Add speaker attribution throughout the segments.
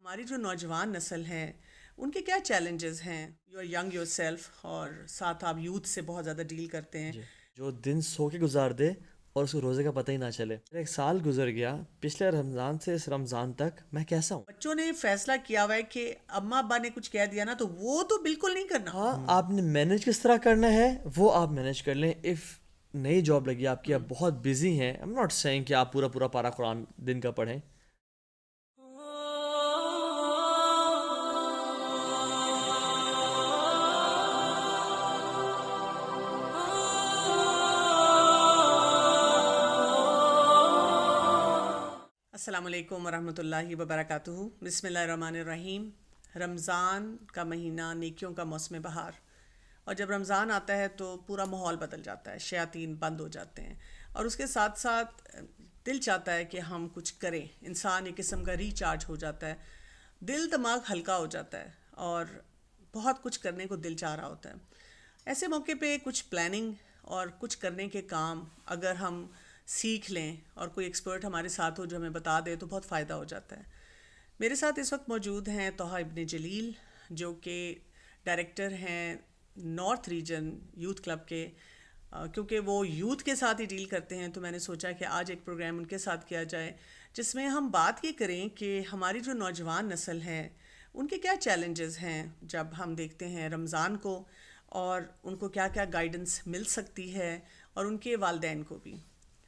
Speaker 1: ہماری جو نوجوان نسل ہے ان کے کیا چیلنجز ہیں؟ You are young yourself, اور ساتھ آپ یوتھ سے بہت زیادہ ڈیل کرتے ہیں.
Speaker 2: جی جو دن سو کے گزار دے اور اس کو روزے کا پتہ ہی نہ چلے. ایک سال گزر گیا پچھلے رمضان سے اس رمضان تک، میں کیسا ہوں؟
Speaker 1: بچوں نے فیصلہ کیا ہوا ہے کہ اماں ابا نے کچھ کہہ دیا نا تو وہ تو بالکل نہیں کرنا.
Speaker 2: ہاں آپ نے مینیج کس طرح کرنا ہے وہ آپ مینیج کر لیں. اف نئی جاب لگی آپ کی، آپ بہت بزی ہیں، ایم ناٹ سیئنگ کہ آپ پورا پارا قرآن دن کا پڑھیں.
Speaker 1: السلام علیکم ورحمۃ اللہ وبرکاتہ. بسم اللہ الرحمن الرحیم. رمضان کا مہینہ، نیکیوں کا موسم بہار، اور جب رمضان آتا ہے تو پورا ماحول بدل جاتا ہے، شیاطین بند ہو جاتے ہیں، اور اس کے ساتھ ساتھ دل چاہتا ہے کہ ہم کچھ کریں. انسان ایک قسم کا ریچارج ہو جاتا ہے، دل دماغ ہلکا ہو جاتا ہے، اور بہت کچھ کرنے کو دل چاہ رہا ہوتا ہے. ایسے موقع پہ کچھ پلاننگ اور کچھ کرنے کے کام اگر ہم سیکھ لیں اور کوئی ایکسپرٹ ہمارے ساتھ ہو جو ہمیں بتا دے تو بہت فائدہ ہو جاتا ہے. میرے ساتھ اس وقت موجود ہیں طہ ابن جلیل، جو کہ ڈائریکٹر ہیں نارتھ ریجن یوتھ کلب کے. کیونکہ وہ یوتھ کے ساتھ ہی ڈیل کرتے ہیں تو میں نے سوچا کہ آج ایک پروگرام ان کے ساتھ کیا جائے جس میں ہم بات یہ کریں کہ ہماری جو نوجوان نسل ہے ان کے کیا چیلنجز ہیں جب ہم دیکھتے ہیں رمضان کو، اور ان کو کیا کیا گائیڈنس مل سکتی ہے، اور ان کے والدین کو بھی.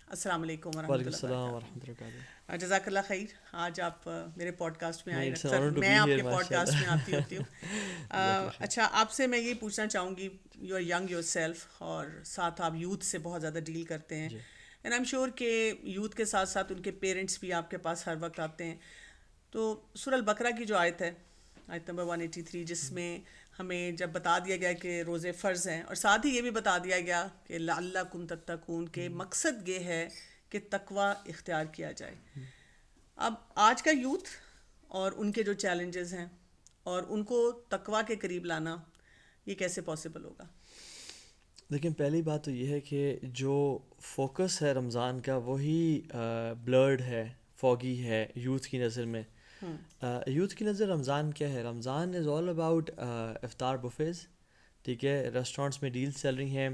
Speaker 1: السلام علیکم ورحمۃ
Speaker 2: وعلیکم
Speaker 1: اللہ
Speaker 2: السلام
Speaker 1: وبرکاتہ.
Speaker 2: ورحمۃ اللہ وبرکاتہ.
Speaker 1: جزاک اللہ خیر. آج آپ میرے پوڈ کاسٹ میں آئے.
Speaker 2: اٹس این
Speaker 1: اکثر
Speaker 2: آنر ٹو
Speaker 1: میں
Speaker 2: بی
Speaker 1: آپ
Speaker 2: ہیئر
Speaker 1: کے پوڈ
Speaker 2: ماشاء
Speaker 1: کاسٹ میں آتی
Speaker 2: اللہ.
Speaker 1: ہوتی ہوں. اچھا، آپ سے میں یہ پوچھنا چاہوں گی، you are young yourself, اور ساتھ آپ یوتھ سے بہت زیادہ ڈیل کرتے ہیں،
Speaker 2: جی
Speaker 1: اینڈ آئی ایم شیور کہ یوتھ کے ساتھ ساتھ ان کے پیرنٹس بھی آپ کے پاس ہر وقت آتے ہیں. تو سورہ البقرہ کی جو آیت ہے، آیت نمبر 183، جس میں ہمیں جب بتا دیا گیا کہ روزے فرض ہیں، اور ساتھ ہی یہ بھی بتا دیا گیا کہ لعلکم تتقون، کہ مقصد یہ ہے کہ تقوی اختیار کیا جائے. اب آج کا یوتھ اور ان کے جو چیلنجز ہیں اور ان کو تقوی کے قریب لانا، یہ کیسے پاسبل ہوگا؟
Speaker 2: لیکن پہلی بات تو یہ ہے کہ جو فوکس ہے رمضان کا وہی بلرڈ ہے، فوگی ہے یوتھ کی نظر میں. یوتھ کی نظر رمضان کیا ہے؟ رمضان از آل اباؤٹ افطار بفیز، ٹھیک ہے، ریسٹورینٹس میں ڈیلز چل رہی ہیں،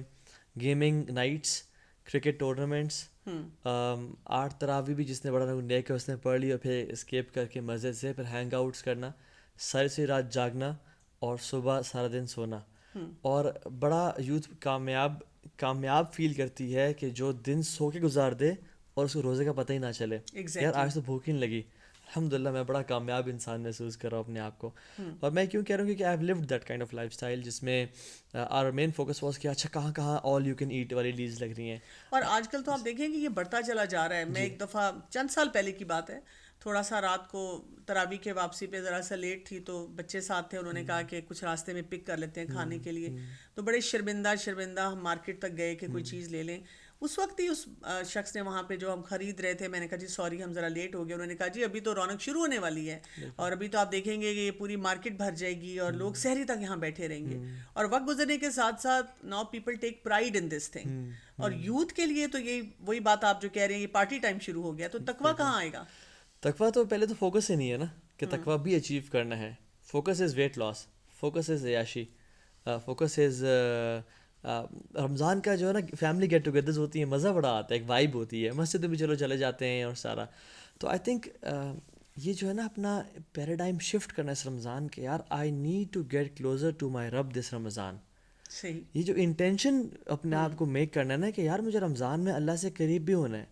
Speaker 2: گیمنگ نائٹس، کرکٹ ٹورنامنٹس، 8 تراوی بھی جس نے بڑا لے کے اس نے پڑھ لی، اور پھر اسکیپ کر کے مسجد سے پھر ہینگ آؤٹس کرنا، ساری رات جاگنا، اور صبح سارا دن سونا. اور بڑا یوتھ کامیاب فیل کرتی ہے کہ جو دن سو کے گزار دے اور اس کو روزے کا پتہ ہی نہ چلے. یار آج تو بھوک ہی نہیں لگی، الحمدللہ میں بڑا کامیاب انسان محسوس کر رہا ہوں اپنے آپ کو. اور میں کیوں کہہ رہا ہوں کیونکہ I have lived that kind of life style جس میں آور مین فوکس واز کہ اچھا کہاں آل یو کین ایٹ والی ڈیلز لگ رہی ہیں.
Speaker 1: اور آج کل تو آپ دیکھیں کہ یہ بڑھتا چلا جا رہا ہے. میں ایک دفعہ چند سال پہلے کی بات ہے، تھوڑا سا رات کو تراویح کے واپسی پہ ذرا سا لیٹ تھی، تو بچے ساتھ تھے، انہوں نے کہا کہ کچھ راستے میں پک کر لیتے ہیں کھانے کے لیے. تو بڑے شرمندہ ہم مارکیٹ تک گئے کہ کوئی چیز لے لیں. اس وقت ہی اس شخص نے وہاں پہ جو ہم خرید رہے تھے، میں نے کہا جی سوری ہم ذرا لیٹ ہو گئے. انہوں نے کہا جی ابھی تو رونق شروع ہونے والی ہے، اور ابھی تو آپ دیکھیں گے کہ یہ پوری مارکیٹ بھر جائے گی اور لوگ سحری تک یہاں بیٹھے رہیں گے. اور وقت گزرنے کے ساتھ ساتھ now people take pride in this thing. اور یوتھ کے لیے تو یہ وہی بات آپ جو کہہ رہے ہیں، یہ پارٹی ٹائم شروع ہو گیا، تو تقویٰ کہاں آئے گا؟
Speaker 2: تقویٰ تو پہلے تو فوکس ہی نہیں ہے نا کہ تقویٰ بھی اچیو کرنا ہے. Focus is weight loss, focus is عیاشی، فوکس از رمضان کا جو ہے نا فیملی گیٹ ٹوگیدرز ہوتی ہیں، مزہ بڑا آتا ہے، ایک وائب ہوتی ہے، مسجد میں بھی چلو چلے جاتے ہیں اور سارا. تو آئی تھنک یہ جو ہے نا اپنا پیراڈائم شفٹ کرنا ہے اس رمضان کے. یار I need to get closer to my رب دس رمضان.
Speaker 1: صحیح.
Speaker 2: یہ جو انٹینشن اپنے آپ کو میک کرنا ہے نا کہ یار مجھے رمضان میں اللہ سے قریب بھی ہونا ہے.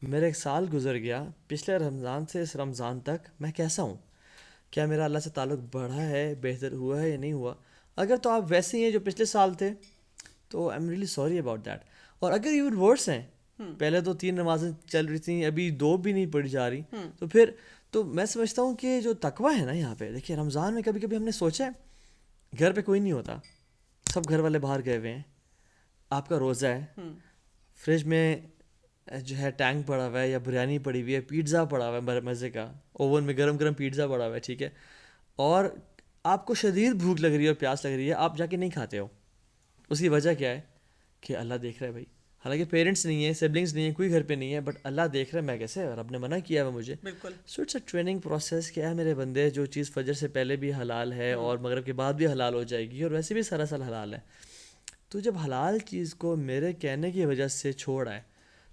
Speaker 2: میرا ایک سال گزر گیا پچھلے رمضان سے اس رمضان تک، میں کیسا ہوں؟ کیا میرا اللہ سے تعلق بڑھا ہے، بہتر ہوا ہے یا نہیں ہوا؟ اگر تو آپ ویسے ہی ہیں جو پچھلے سال تھے تو I am really sorry about that. اور اگر ایون ورس ہیں، پہلے تو 3 نمازیں چل رہی تھیں، ابھی 2 بھی نہیں پڑھی جا رہی، تو پھر تو میں سمجھتا ہوں کہ جو تقویٰ ہے نا یہاں پہ، دیکھیے رمضان میں کبھی کبھی ہم نے سوچا ہے گھر پہ کوئی نہیں ہوتا، سب گھر والے باہر گئے ہوئے ہیں، آپ کا روزہ ہے، فریج میں جو ہے ٹینک پڑا ہوا ہے یا بریانی پڑی ہوئی ہے، پیزا پڑا ہوا ہے مزے کا، اوون میں گرم گرم پیزا پڑا ہوا ہے، ٹھیک ہے، اور آپ کو شدید بھوک لگ رہی ہے اور پیاس لگ رہی ہے، آپ جا کے نہیں کھاتے ہو. اس کی وجہ کیا ہے؟ کہ اللہ دیکھ رہا ہے بھائی، حالانکہ پیرنٹس نہیں ہیں, سبلنگس نہیں ہیں, کوئی گھر پہ نہیں ہے, بٹ اللہ دیکھ رہا ہے میں کیسے, رب نے منع کیا ہے مجھے.
Speaker 1: بالکل.
Speaker 2: So it's a training process کہ ہے میرے بندے, جو چیز فجر سے پہلے بھی حلال ہے اور مغرب کے بعد بھی حلال ہو جائے گی اور ویسے بھی سراسر حلال ہے, تو جب حلال چیز کو میرے کہنے کی وجہ سے چھوڑ آئے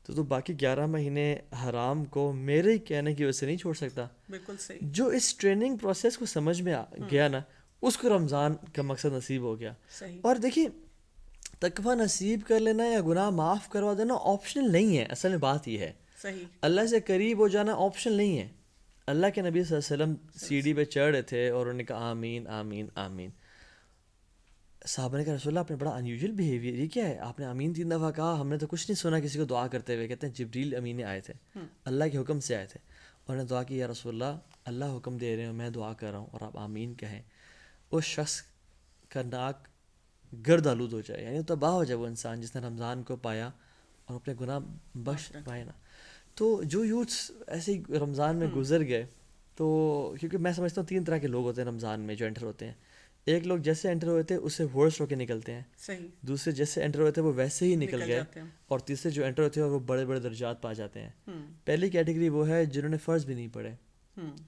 Speaker 2: تو باقی 11 مہینے حرام کو میرے کہنے کی وجہ سے نہیں چھوڑ سکتا.
Speaker 1: بالکل صحیح.
Speaker 2: جو اس ٹریننگ پروسیس کو سمجھ میں گیا نا, اس کو رمضان کا مقصد نصیب ہو گیا.
Speaker 1: صحیح.
Speaker 2: اور دیکھیے تقویٰ نصیب کر لینا یا گناہ معاف کروا دینا آپشنل نہیں ہے, اصل میں بات یہ ہے.
Speaker 1: صحیح. اللہ
Speaker 2: اللہ سے قریب ہو جانا آپشنل نہیں ہے. اللہ کے نبی صلی اللہ علیہ وسلم سیڑھی پہ چڑھ رہے تھے اور انہوں نے کہا آمین آمین آمین. صحابہ نے کہا رسول اللہ آپ نے بڑا انیوژل بیہیویئر, یہ کیا ہے, آپ نے آمین 3 دفعہ کہا, ہم نے تو کچھ نہیں سنا کسی کو دعا کرتے ہوئے. کہتے ہیں جبریل امین آئے تھے, اللہ کے حکم سے آئے تھے, انہوں نے دعا کی یا رسول اللہ اللہ حکم دے رہے ہیں میں دعا کر رہا ہوں اور آپ آمین کہیں. اس شخص کا ناک گرد آلود ہو جائے, یعنی تباہ ہو جائے وہ انسان جس نے رمضان کو پایا اور اپنے گناہ بخش پائے نا. تو جو یوتھس ایسے ہی رمضان میں گزر گئے, تو کیونکہ میں سمجھتا ہوں 3 طرح کے لوگ ہوتے ہیں رمضان میں جو انٹر ہوتے ہیں. ایک لوگ جیسے انٹر ہوئے تھے اس سے ورس ہو کے نکلتے ہیں.
Speaker 1: صحیح.
Speaker 2: دوسرے جیسے انٹر ہوئے تھے وہ ویسے ہی نکل گئے. اور تیسرے جو انٹر ہوتے ہیں وہ بڑے بڑے درجات پا جاتے ہیں. پہلی کیٹیگری وہ ہے جنہوں نے فرض بھی نہیں پڑھے,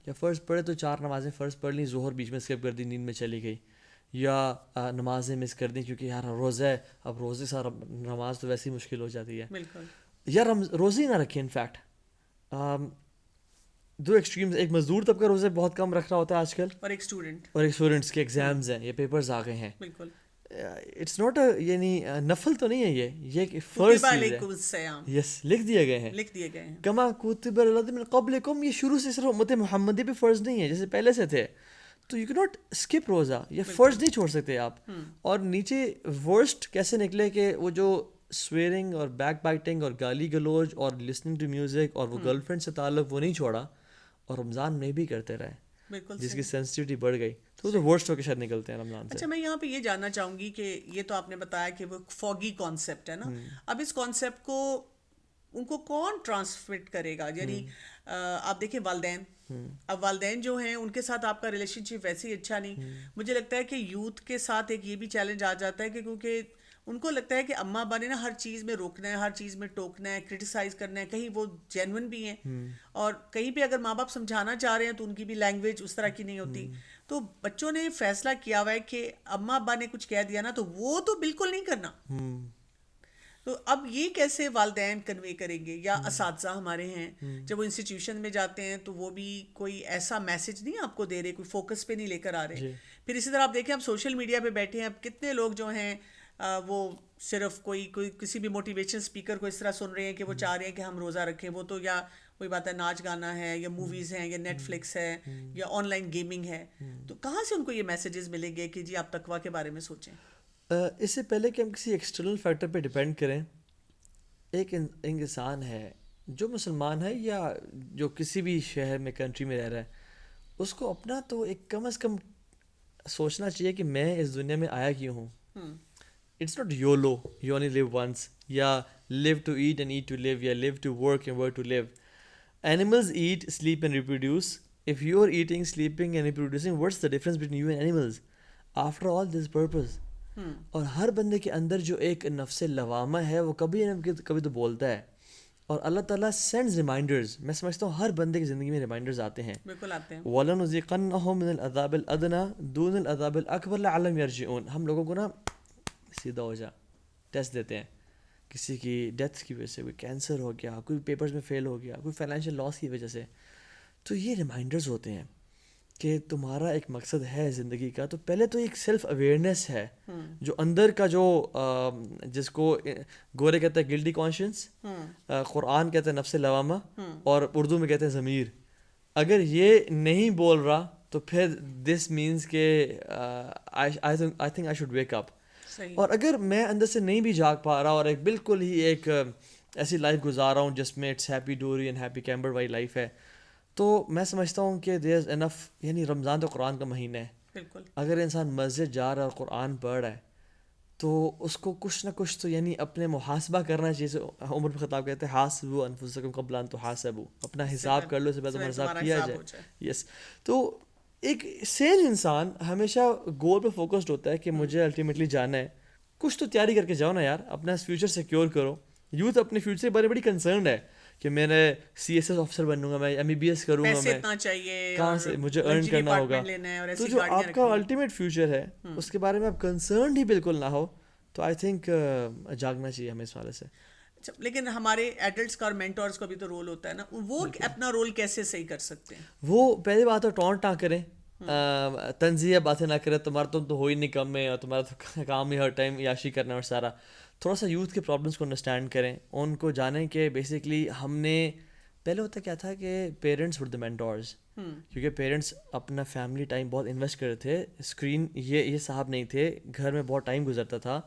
Speaker 2: یا فرض پڑھے تو 4 نمازیں فرض پڑھ لیں, ظہر بیچ میں اسکپ کر دی, نیند میں چلی گئی, یا نمازیں مس کر دیں کیونکہ یار روزہ ہے, اب روزے سے نماز تو ویسے ہی مشکل ہو جاتی ہے.
Speaker 1: بالکل.
Speaker 2: یا روزے ہی نہ رکھیں. انفیکٹ 2 ایکسٹریمز, ایک مزدور طبقہ روزے بہت کم رکھ رہا ہوتا ہے آج کل,
Speaker 1: اور ایک اسٹوڈنٹ,
Speaker 2: اور ایک اسٹوڈنٹس کے ایگزامز ہیں, یہ پیپرز آ گئے ہیں.
Speaker 1: بالکل.
Speaker 2: اٹس ناٹ یعنی نفل تو نہیں ہے, یہ ایک فرض چیز ہے. یس, لکھ دیے گئے ہیں کما کتب علی الذین من قبلکم. یہ شروع سے صرف امت محمدی پہ فرض نہیں ہے جیسے پہلے سے تھے, تو یو کی ناٹ اسکپ روزہ, یہ فرض نہیں چھوڑ سکتے آپ. اور نیچے ورسٹ کیسے نکلے کہ وہ جو سویرنگ اور بیک بائٹنگ اور گالی گلوچ اور لسننگ ٹو میوزک اور وہ گرل فرینڈ سے تعلق وہ نہیں چھوڑا, اور رمضان میں بھی کرتے رہے, جس کی سینسٹیوٹی بڑھ گئی, تو وہ ورسٹ ہو کے شاید نکلتے ہیں رمضان سے.
Speaker 1: اچھا, میں یہاں پہ یہ جاننا چاہوں گی کہ یہ تو آپ نے بتایا کہ وہ فوگی کانسیپٹ ہے نا, اب اس کانسیپٹ کو ان کو کون ٹرانسمٹ کرے گا؟ یعنی آپ دیکھیں والدین, اب والدین جو ہیں ان کے ساتھ آپ کا ریلیشن شپ ویسے ہی اچھا نہیں. مجھے لگتا ہے کہ یوتھ کے ساتھ ایک یہ بھی چیلنج آ جاتا ہے کہ کیونکہ ان کو لگتا ہے کہ اماں ابا نے نا ہر چیز میں روکنا ہے, ہر چیز میں ٹوکنا ہے, کرٹیسائز کرنا ہے, کہیں وہ جینون بھی ہیں, اور کہیں پہ اگر ماں باپ سمجھانا چاہ رہے ہیں تو ان کی بھی لینگویج اس طرح کی نہیں ہوتی. تو بچوں نے فیصلہ کیا ہوا ہے کہ اماں ابا نے کچھ کہہ دیا نا تو وہ تو بالکل نہیں کرنا. تو اب یہ کیسے والدین کنوے کریں گے, یا اساتذہ ہمارے ہیں جب وہ انسٹیٹیوشن میں جاتے ہیں تو وہ بھی کوئی ایسا میسج نہیں آپ کو دے رہے, کوئی فوکس پہ نہیں لے کر آ رہے. پھر اسی طرح آپ دیکھیں اب سوشل میڈیا پہ بیٹھے ہیں, اب کتنے لوگ جو ہیں وہ صرف کوئی کسی بھی موٹیویشن اسپیکر کو اس طرح سن رہے ہیں کہ وہ چاہ رہے ہیں کہ ہم روزہ رکھیں. وہ تو یا کوئی بات ہے ناچ گانا ہے, یا موویز ہیں, یا نیٹ فلکس ہے, یا آن لائن گیمنگ ہے. تو کہاں سے ان کو یہ میسیجز ملیں گے کہ جی آپ تقویٰ کے بارے میں سوچیں؟
Speaker 2: اس سے پہلے کہ ہم کسی ایکسٹرنل فیکٹر پہ ڈپینڈ کریں, ایک انسان ہے جو مسلمان ہے یا جو کسی بھی شہر میں کنٹری میں رہ رہا ہے, اس کو اپنا تو ایک کم از کم سوچنا چاہیے کہ میں اس دنیا میں آیا کیوں ہوں. It's not YOLO, you only live once, یا live to eat and eat to live, یا live to work and work to live. Animals eat, sleep and reproduce. If you are eating, sleeping and reproducing, what's the difference between you and animals? After all, there's purpose. اور ہر بندے کے اندر جو ایک نفس لوامہ ہے وہ کبھی نہ کبھی تو بولتا ہے, اور اللہ تعالیٰ سینڈز ریمائنڈرز. میں سمجھتا ہوں ہر بندے کی زندگی میں ریمائنڈرز آتے ہیں.
Speaker 1: بالکل آتے ہیں.
Speaker 2: وَلَنُذِيقَنَّهُم مِّنَ الْعَذَابِ الْأَدْنَىٰ دُونَ الْعَذَابِ الْأَكْبَرِ لَعَلَّهُمْ يَرْجِعُونَ. ہم لوگوں کو نا سیدھا ہو جا ٹیسٹ دیتے ہیں, کسی کی ڈیتھ کی وجہ سے, کوئی کینسر ہو گیا, کوئی پیپرز میں فیل ہو گیا, کوئی فائنینشیل لاس کی وجہ سے. تو یہ ریمائنڈرز ہوتے ہیں کہ تمہارا ایک مقصد ہے زندگی کا. تو پہلے تو ایک سیلف اویئرنیس ہے جو اندر کا, جو جس کو گورے کہتے ہیں گلٹی کانشینس, قرآن کہتے ہیں نفس لوامہ, اور اردو میں کہتے ہیں ضمیر. اگر یہ نہیں بول رہا تو پھر دس مینس کہ I think I should wake up. اور اگر میں اندر سے نہیں بھی جاگ پا رہا اور ایک بالکل ہی ایک ایسی لائف گزار رہا ہوں جس میں اٹس ہیپی ڈوری اینڈ ہیپی کیمبر والی لائف ہے, تو میں سمجھتا ہوں کہ دیر از انف. یعنی رمضان تو قرآن کا مہینہ ہے. بالکل. اگر انسان مسجد جا رہا ہے اور قرآن پڑھ رہا ہے تو اس کو کچھ نہ کچھ تو یعنی اپنے محاسبہ کرنا چاہیے. عمر بن خطاب کہتے ہیں حاسبوا انفسکم قبل ان تحاسبوا, اپنا حساب کر لو اس سے پہلے تمہارا حساب کیا جائے. یس. تو ایک سین انسان ہمیشہ گول پہ فوکسڈ ہوتا ہے کہ مجھے الٹیمیٹلی جانا ہے. کچھ تو تیاری کر کے جاؤ نا یار, اپنا فیوچر سیکیور کرو. یوتھ اپنے فیوچر کے بارے میں بڑی کنسرنڈ ہے کہ میرے سی ایس ایس آفیسر بنوں گا, میں MBBS کروں گا,
Speaker 1: پیسے
Speaker 2: میں
Speaker 1: اتنا چاہیے,
Speaker 2: کہاں سے مجھے ارن کرنا ہوگا. تو جو آپ کا الٹیمیٹ فیوچر ہے اس کے بارے میں آپ کنسرنڈ ہی بالکل نہ ہو تو آئی تھنک جاگنا چاہیے ہمیں اس والے سے.
Speaker 1: لیکن ہمارے ایڈلٹس کا اور مینٹورس کا بھی تو رول ہوتا ہے نا, وہ اپنا رول کیسے صحیح کر سکتے ہیں؟
Speaker 2: وہ پہلی بات تو ٹونٹ نہ کریں, تنزیہ باتیں نہ کریں, تمہارا تم تو ہو ہی نہیں کم میں, اور تمہارا تو کام ہی ہر ٹائم یاشی کرنا اور سارا. تھوڑا سا یوتھ کے پرابلمس کو انڈرسٹینڈ کریں, ان کو جانیں کہ بیسکلی ہم نے پہلے ہوتا کیا تھا کہ پیرنٹس ور دا مینٹورز, کیونکہ پیرنٹس اپنا فیملی ٹائم بہت انویسٹ کرتے تھے, اسکرین یہ صاحب نہیں تھے, گھر میں بہت ٹائم گزرتا تھا,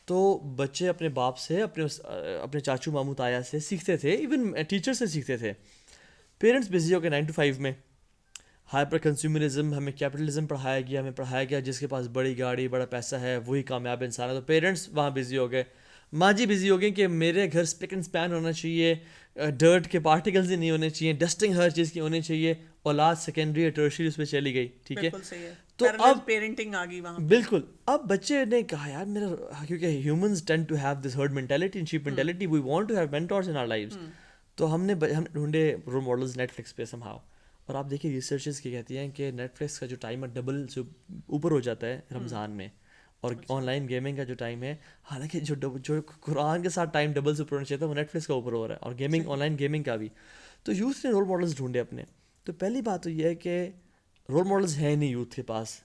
Speaker 2: تو بچے اپنے باپ سے, اپنے چاچو ماموں تایا سے سیکھتے تھے, ایون ٹیچر سے سیکھتے تھے. پیرنٹس بزی ہو کے 9 to 5 میں, ہائپر کنزیومرزم, ہمیں کیپٹلزم پڑھایا گیا, ہمیں پڑھایا گیا جس کے پاس بڑی گاڑی بڑا پیسہ ہے وہی کامیاب انسان ہے. تو پیرنٹس وہاں بزی ہو گئے, ماں جی بزی ہو گئی کہ میرے گھر اسپک اینڈ اسپین ہونا چاہیے, ڈرٹ کے پارٹیکلز ہی نہیں ہونے چاہیے, ڈسٹنگ ہر چیز کی ہونی چاہیے. اولاد سیکنڈری اور ٹرشری اس پہ چلی گئی, ٹھیک ہے.
Speaker 1: تو اب پیرنٹنگ آ گئی وہاں,
Speaker 2: بالکل. اب بچے نے کہا یار میرا, کیونکہ humans tend to have this herd mentality and sheep mentality, we want to have mentors in our lives. تو ہم نے ڈھونڈے رول ماڈلز نیٹ فلکس پہ سم ہاؤ. اور آپ دیکھیے ریسرچز کی کہتی ہیں کہ نیٹ فلکس کا جو ٹائم ہے ڈبل سے اوپر ہو جاتا ہے رمضان میں, اور آن لائن گیمنگ کا جو ٹائم ہے, حالانکہ جو قرآن کے ساتھ ٹائم ڈبل سے اوپر ہونا چاہیے تھا وہ نیٹ فلکس کا اوپر ہو رہا ہے, اور گیمنگ آن لائن گیمنگ کا بھی. تو یوتھ نے رول ماڈلز ڈھونڈے اپنے. تو پہلی بات تو یہ ہے کہ رول ماڈلز ہیں نہیں یوتھ کے پاس,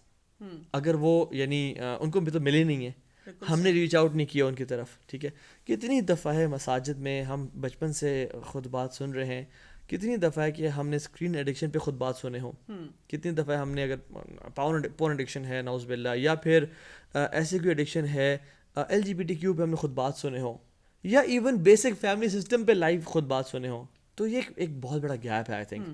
Speaker 2: اگر وہ یعنی ان کو بھی تو ملے نہیں ہیں, ہم نے ریچ آؤٹ نہیں کیا ان کی طرف, ٹھیک ہے. کتنی دفعہ ہے مساجد میں ہم بچپن سے خود بات سن رہے ہیں, کتنی دفعہ ہے کہ ہم نے اسکرین ایڈکشن پہ خود بات سنے ہوں, کتنی دفعہ ہم نے اگر پورن ایڈکشن ہے نعوذ باللہ, یا پھر ایسی کوئی ایڈکشن ہے LGBTQ پہ ہم نے خود بات سنے ہوں, یا ایون بیسک فیملی سسٹم پہ لائیو خود بات سنے ہوں. تو یہ ایک بہت بڑا گیپ ہے آئی تھنک,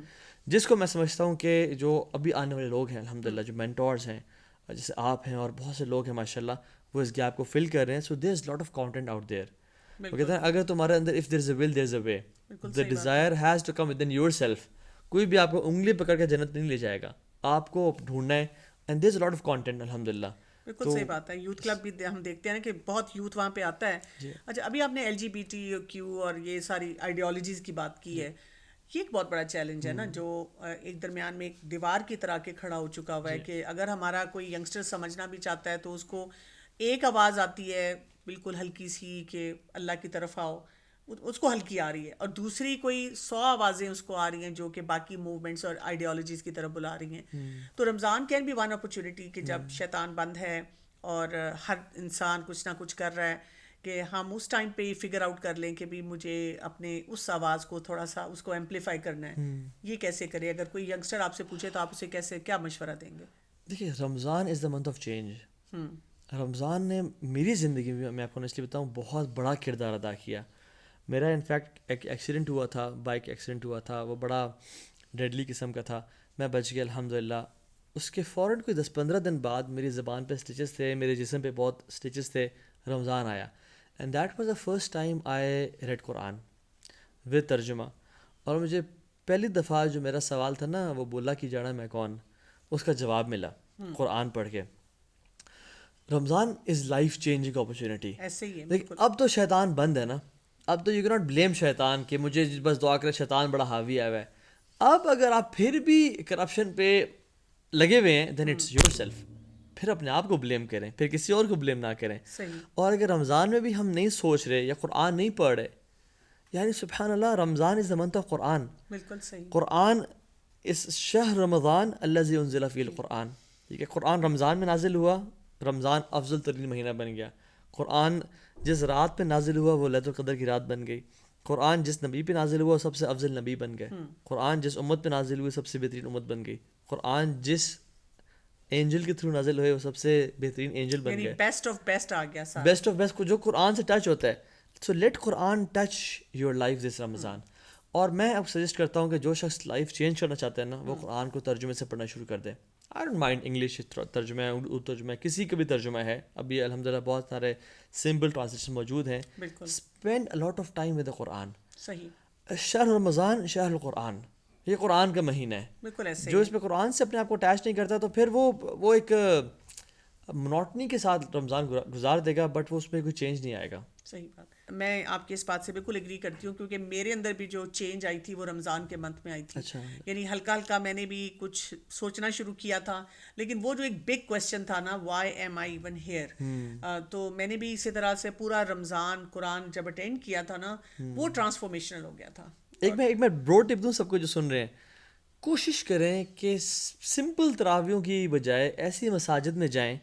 Speaker 2: جس کو میں سمجھتا ہوں کہ جو ابھی آنے والے لوگ ہیں الحمدللہ, جو مینٹورز ہیں جیسے آپ ہیں اور بہت سے لوگ ہیں ماشاءاللہ, وہ اس گیپ کو فل کر رہے ہیں. So there is lot of content out there. وہ کہتے ہیں اگر تمہارے اندر if there is a will there is a way, the desire has to come within yourself. کوئی بھی آپ کو انگلی پکڑ کے جنت نہیں لے جائے گا, آپ کو ڈھونڈنا ہے, and there is lot of content الحمدللہ.
Speaker 1: بالکل صحیح بات ہے. یوتھ کلب بھی ہم دیکھتے ہیں نا کہ بہت یوتھ وہاں پہ آتا ہے. اچھا, ابھی آپ نے LGBTQ اور یہ ساری آئیڈیالوجیز کی بات کی ہے, یہ ایک بہت بڑا چیلنج ہے نا, جو ایک درمیان میں ایک دیوار کی طرح کے کھڑا ہو چکا ہوا ہے کہ اگر ہمارا کوئی ینگسٹر سمجھنا بھی چاہتا ہے تو اس کو ایک آواز آتی ہے بالکل ہلکی سی کہ اللہ کی طرف آؤ, اس کو ہلکی آ رہی ہے, اور دوسری کوئی 100 آوازیں اس کو آ رہی ہیں جو کہ باقی موومنٹس اور آئیڈیالوجیز کی طرف بلا رہی ہیں. تو رمضان کین بی ون اپرچونٹی کہ جب شیطان بند ہے اور ہر انسان کچھ نہ کچھ کر رہا ہے, کہ ہم اس ٹائم پہ فگر آؤٹ کر لیں کہ بھی مجھے اپنے اس آواز کو تھوڑا سا اس کو ایمپلیفائی کرنا ہے. یہ کیسے کرے؟ اگر کوئی ینگسٹر آپ سے پوچھے تو آپ اسے کیسے کیا مشورہ دیں گے؟
Speaker 2: دیکھیے, رمضان از دا منتھ آف چینج. رمضان نے میری زندگی میں آپ کو اس لیے بتاؤں بہت بڑا کردار ادا کیا. میرا انفیکٹ ایک ایکسیڈنٹ ہوا تھا, بائک ایکسیڈنٹ ہوا تھا, وہ بڑا ڈیڈلی قسم کا تھا, میں بچ گیا الحمدللہ. اس کے فوراً کوئی 10-15 دن بعد میری زبان پہ اسٹیچز تھے, میرے جسم پہ بہت اسٹیچز تھے. رمضان آیا, and that was the first time I read Quran with ترجمہ. اور مجھے پہلی دفعہ جو میرا سوال تھا نا, وہ بولا کہ جانا میں کون, اس کا جواب ملا قرآن پڑھ کے. رمضان از لائف چینجنگ اپرچونیٹی.
Speaker 1: ایسے ہی ہے.
Speaker 2: لیکن اب تو شیطان بند ہے نا, اب تو یو کی ناٹ بلیم شیطان کہ مجھے بس دعا کرے شیطان بڑا حاوی آیا ہوا ہے. اب اگر آپ پھر بھی کرپشن پہ لگے ہوئے ہیں دین اٹس یور سیلف. پھر اپنے آپ کو بلیم کریں, پھر کسی اور کو بلیم نہ کریں. اور اگر رمضان میں بھی ہم نہیں سوچ رہے یا قرآن نہیں پڑھ رہے, یعنی سبحان اللہ, رمضان از دا منتھ آف قرآن.
Speaker 1: بالکل صحیح.
Speaker 2: قرآن اس شہر رمضان الذی انزل فیہ القرآن, ٹھیک ہے. قرآن رمضان میں نازل ہوا, رمضان افضل ترین مہینہ بن گیا. قرآن جس رات پہ نازل ہوا وہ لیلۃ القدر کی رات بن گئی. قرآن جس نبی پہ نازل ہوا سب سے افضل نبی بن گئے. قرآن جس امت پہ نازل ہوئی سب سے بہترین امت بن گئی. قرآن جس اینجل کے تھرو نازل ہوئے وہ سب سے بہترین اینجل بن گئے.
Speaker 1: بیسٹ آف بیسٹ آ گیا,
Speaker 2: بیسٹ آف بیسٹ جو قرآن سے ٹچ ہوتا ہے. So let Quran touch your life this Ramadan. اور میں اب سجیسٹ کرتا ہوں کہ جو شخص لائف چینج کرنا چاہتا ہے نا, وہ قرآن کو ترجمے سے پڑھنا شروع کر دے. آئی ڈونٹ مائنڈ انگلش ترجمہ ہے, اردو ترجمہ ہے, کسی کا بھی ترجمہ ہے. ابھی الحمدللہ بہت سارے سمپل ٹرانسلیشن موجود ہیں. Spend a lot of time with the Quran.
Speaker 1: صحیح.
Speaker 2: شہر رمضان شہر القرآن, یہ قرآن کا مہینہ ہے.
Speaker 1: بالکل ایسے.
Speaker 2: جو اس پہ قرآن سے اپنے آپ کو اٹیچ نہیں کرتا تو پھر وہ ایک مونوٹنی کے ساتھ رمضان گزار دے گا, بٹ وہ اس پہ کوئی چینج نہیں آئے گا.
Speaker 1: صحیح بات. میں آپ کی اس بات سے بالکل ایگری کرتی ہوں، کیونکہ میرے اندر بھی جو چینج آئی تھی وہ رمضان کے منتھ میں آئی تھی.
Speaker 2: اچھا.
Speaker 1: یعنی ہلکا ہلکا میں نے بھی کچھ سوچنا شروع کیا تھا، لیکن وہ جو ایک بگ کویشچن تھا نا، why am I even here, تو میں نے بھی اسی طرح سے پورا رمضان قرآن جب اٹینڈ کیا تھا نا، وہ ٹرانسفارمیشنل ہو گیا تھا.
Speaker 2: ایک میں برو ٹپ دوں سب کو جو سن رہے ہیں، کوشش کریں کہ سمپل تراویحوں کی بجائے ایسی مساجد میں جائیں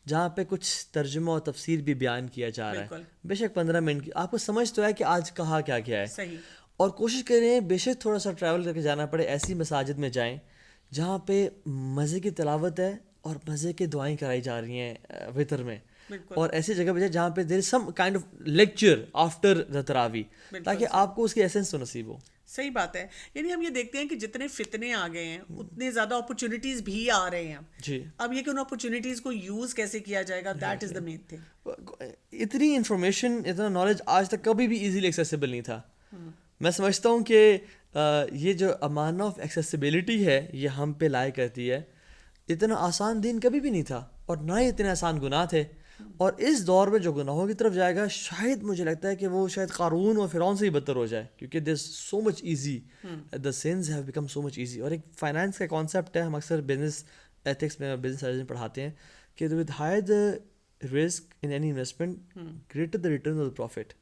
Speaker 2: جہاں پہ کچھ ترجمہ اور تفسیر بھی بیان کیا جا رہا ہے. بے شک 15 منٹ کی آپ کو سمجھ تو ہے کہ آج کہا کیا کیا ہے.
Speaker 1: صحیح.
Speaker 2: اور کوشش کریں بے شک تھوڑا سا ٹریول کر کے جانا پڑے، ایسی مساجد میں جائیں جہاں پہ مزے کی تلاوت ہے اور مزے کی دعائیں کرائی جا رہی ہیں وطر میں. اور ایسی جگہ پہ جائیں جہاں پہ there is some kind of lecture after the taraweeh, تاکہ آپ کو اس کی ایسنس تو نصیب ہو.
Speaker 1: صحیح بات ہے. یعنی ہم یہ دیکھتے ہیں کہ جتنے فتنے آ گئے ہیں اتنے زیادہ اپرچونیٹیز بھی آ رہے ہیں.
Speaker 2: جی.
Speaker 1: اب یہ کہ ان اپرچونیٹیز کو یوز کیسے کیا جائے گا، that is the main thing.
Speaker 2: اتنی انفارمیشن، اتنا نالج آج تک کبھی بھی ایزیلی ایکسیسیبل نہیں تھا. میں سمجھتا ہوں کہ یہ جو امان آف ایکسیسیبلٹی ہے یہ ہم پہ لائے کرتی ہے. اتنا آسان دین کبھی بھی نہیں تھا اور نہ ہی اتنے آسان گناہ تھے. اور اس دور میں جو گناہوں کی طرف جائے گا شاید مجھے لگتا ہے کہ وہ شاید قارون اور فرعون سے ہی بدتر ہو جائے، کیونکہ there so much easy, the sense have become so much easy. اور ایک فائنانس کا کانسیپٹ ہے، ہم اکثر بزنس ایتھکس میں بزنس ایجنٹ پڑھاتے ہیں کہ with higher the risk in any investment greater the return of the profit.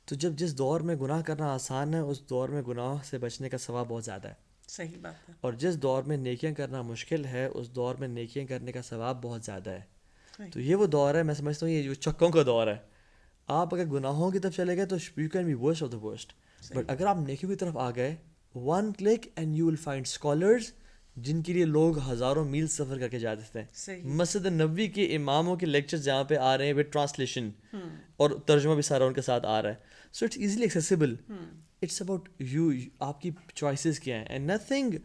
Speaker 2: تو جس دور میں گناہ کرنا آسان ہے اس دور میں گناہ سے بچنے کا ثواب بہت زیادہ ہے.
Speaker 1: صحیح بات ہے.
Speaker 2: اور جس دور میں نیکیاں کرنا مشکل ہے اس دور میں نیکیاں کرنے کا ثواب بہت زیادہ ہے. تو یہ وہ دور ہے، میں سمجھتا ہوں یہ جو چکوں کا دور ہے. آپ اگر گناہوں کی طرف چلے گئے تو you can be worst of the worst, but اگر آپ نیکیوں کی طرف آ گئے، one click and you will find scholars جن کے لیے لوگ ہزاروں میل سفر کر کے جاتے تھے. مسجد نبوی کے اماموں کے لیکچرز جہاں پہ آ رہے ہیں ود ٹرانسلیشن اور ترجمہ بھی سارا ان کے ساتھ آ رہا ہے. So it's easily accessible. It's about you, آپ کی چوائسیز کیا ہیں، and nothing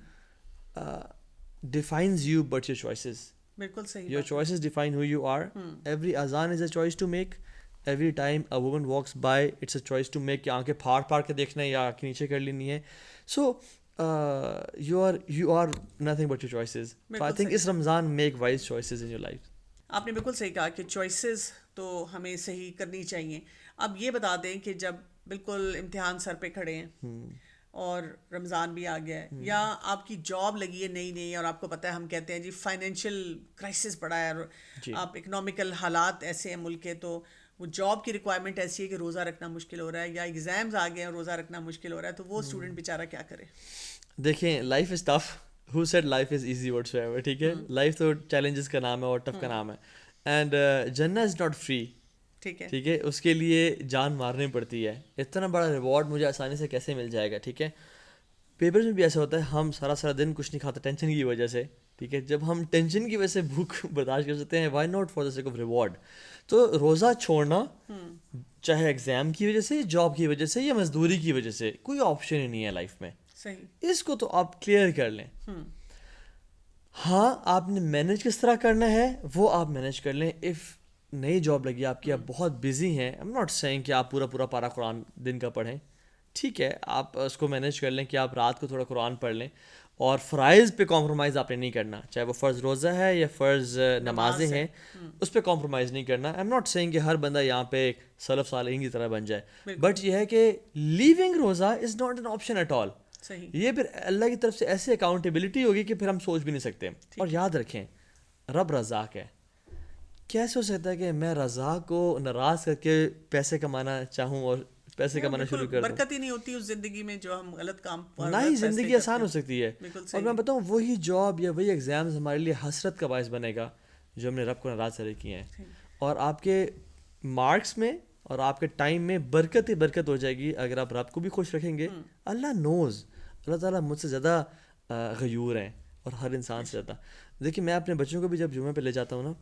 Speaker 2: defines you but your choices.
Speaker 1: بالکل صحیح.
Speaker 2: Your choices define who you are. Every azan is a choice to make. Every time a woman walks by, it's a choice to make کہ آنکھیں پھاڑ کے دیکھنا ہے یا آنکھیں نیچے کر لینی ہے. So you are nothing but your choices. So I think us Ramzan make wise choices in your life.
Speaker 1: آپ نے بالکل صحیح کہا کہ چوائسیز تو ہمیں صحیح کرنی چاہیے. اب یہ بتا دیں کہ جب بالکل امتحان سر پہ کھڑے ہیں اور رمضان بھی آ گیا ہے، یا آپ کی جاب لگی ہے نئی نئی اور آپ کو پتہ ہے، ہم کہتے ہیں جی فائنینشیل کرائسس پڑا ہے اور آپ اکنامیکل حالات ایسے ہیں ملک کے، تو وہ جاب کی ریکوائرمنٹ ایسی ہے کہ روزہ رکھنا مشکل ہو رہا ہے، یا ایگزامز آ گئے ہیں روزہ رکھنا مشکل ہو رہا ہے، تو وہ اسٹوڈنٹ بیچارہ کیا کرے؟
Speaker 2: دیکھیں life is tough. Who said life is easy what's ever. ٹھیک ہے، لائف تو چیلنجز کا نام ہے اور ٹف کا نام ہے. اینڈ جنت از ناٹ فری. ٹھیک ہے، اس کے لیے جان مارنی پڑتی ہے. اتنا بڑا ریوارڈ مجھے آسانی سے کیسے مل جائے گا؟ ٹھیک ہے، پیپرز میں بھی ایسا ہوتا ہے، ہم سارا دن کچھ نہیں کھاتے ٹینشن کی وجہ سے. ٹھیک ہے، جب ہم ٹینشن کی وجہ سے بھوک برداشت کر سکتے ہیں، why not for the sake of reward. تو روزہ چھوڑنا چاہے ایگزام کی وجہ سے، جاب کی وجہ سے یا مزدوری کی وجہ سے، کوئی آپشن ہی نہیں ہے لائف میں. اس کو تو آپ کلیئر کر لیں. ہاں، آپ نے مینیج کس طرح کرنا ہے وہ آپ مینیج کر لیں. اف نئی جاب لگی آپ کی، آپ بہت بزی ہیں، آئی ایم ناٹ سیئنگ کہ آپ پورا پارا قرآن دن کا پڑھیں. ٹھیک ہے، آپ اس کو مینیج کر لیں کہ آپ رات کو تھوڑا قرآن پڑھ لیں. اور فرائض پہ کمپرومائز آپ نے نہیں کرنا، چاہے وہ فرض روزہ ہے یا فرض نمازیں ہیں، اس پہ کمپرومائز نہیں کرنا. آئی ایم ناٹ سیئنگ کہ ہر بندہ یہاں پہ سلف صالحین کی طرح بن جائے، بٹ یہ ہے کہ لیونگ روزہ is not an option at all. یہ پھر اللہ کی طرف سے ایسی اکاؤنٹیبلٹی ہوگی کہ پھر ہم سوچ بھی نہیں سکتے. اور یاد رکھیں رب رزاق ہے. کیسے ہو سکتا ہے کہ میں رزاق کو ناراض کر کے پیسے کمانا چاہوں اور پیسے کمانا شروع کر دوں؟
Speaker 1: برکت ہی نہیں ہوتی اس زندگی میں جو ہم غلط کام،
Speaker 2: نہ ہی زندگی آسان ہو سکتی ہے. اور میں بتاؤں وہی جاب یا وہی ایگزامز ہمارے لیے حسرت کا باعث بنے گا جو ہم نے رب کو ناراض کرے کیے ہیں. اور آپ کے مارکس میں اور آپ کے ٹائم میں برکت ہی برکت ہو جائے گی اگر آپ رب کو بھی خوش رکھیں گے. اللہ نوز، اللہ تعالیٰ مجھ سے زیادہ غیور ہیں اور ہر انسان سے زیادہ. دیکھیے میں اپنے بچوں کو بھی جب جمعے پہ لے جاتا ہوں نا،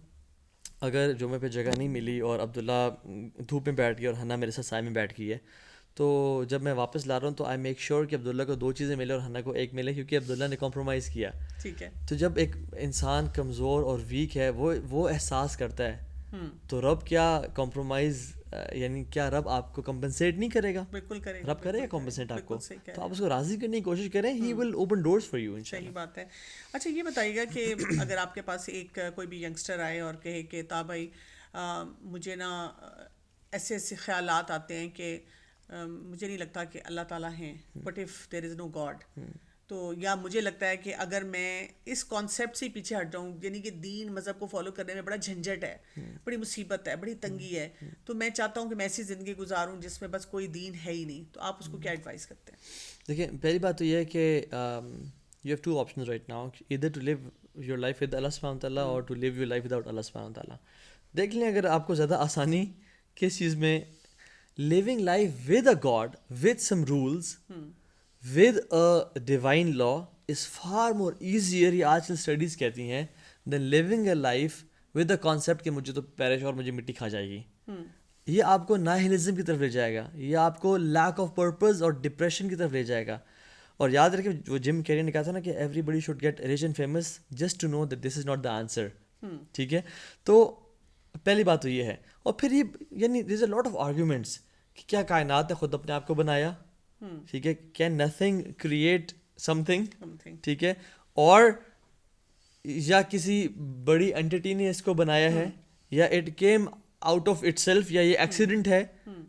Speaker 2: اگر جمعے پہ جگہ نہیں ملی اور عبداللہ دھوپ میں بیٹھ گیا اور حنا میرے ساتھ سائے میں بیٹھ گئی ہے، تو جب میں واپس لا رہا ہوں تو آئی میک شیور کہ عبداللہ کو 2 چیزیں ملے اور حنا کو 1 ملے، کیونکہ عبداللہ نے کمپرومائز کیا.
Speaker 1: ٹھیک ہے،
Speaker 2: تو جب ایک انسان کمزور اور ویک ہے وہ احساس کرتا ہے، تو رب کیا کمپرومائز، یعنی کیا رب آپ کو کمپنسیٹ نہیں کرے گا؟
Speaker 1: بالکل کرے گا.
Speaker 2: رب کرے گا کمپنسیٹ آپ کو. تو آپ اس کو راضی کرنے کی کوشش کریں، he will open doors for you.
Speaker 1: صحیح بات ہے. اچھا یہ بتائیے گا کہ اگر آپ کے پاس ایک کوئی بھی ینگسٹر آئے اور کہے کہ تا بھائی مجھے نا ایسے ایسے خیالات آتے ہیں کہ مجھے نہیں لگتا کہ اللہ تعالیٰ ہیں، but if there is no God, تو یا مجھے لگتا ہے کہ اگر میں اس کانسیپٹ سے پیچھے ہٹ جاؤں، یعنی کہ دین مذہب کو فالو کرنے میں بڑا جھنجھٹ ہے، بڑی مصیبت ہے، بڑی تنگی ہے، تو میں چاہتا ہوں کہ میں ایسی زندگی گزاروں جس میں بس کوئی دین ہے ہی نہیں. تو آپ اس کو کیا ایڈوائز کرتے ہیں؟
Speaker 2: دیکھیں پہلی بات تو یہ ہے کہ you have two options right now, ادھر to live your life with Allah سبحانہ تعالیٰ اور to live your life without Allah سبحانہ تعالیٰ. دیکھ لیں اگر آپ کو زیادہ آسانی کس چیز میں، living life with a god with some rules with a divine law is far more easier, یہ آج کل اسٹڈیز کہتی ہیں، then living a life with a concept کہ مجھے تو پیرش اور مجھے مٹی کھا جائے گی. یہ آپ کو ناہلزم کی طرف لے جائے گا، یہ آپ کو لیک آف پرپز اور ڈپریشن کی طرف لے جائے گا. اور یاد رکھیں وہ جم کیری نے کہا تھا نا کہ everybody should get rich and famous just to know that this is not the answer. ٹھیک ہے، تو پہلی بات تو یہ ہے. اور پھر یہ یعنی دیر is a lot of arguments کہ کیا کائنات نے خود اپنے آپ کو بنایا، ٹھیک ہے، can nothing create some thing, ٹھیک ہے، اور یا کسی بڑی اینٹی نے اس کو بنایا ہے، یا it came out of it self, یا یہ ایکسیڈنٹ ہے.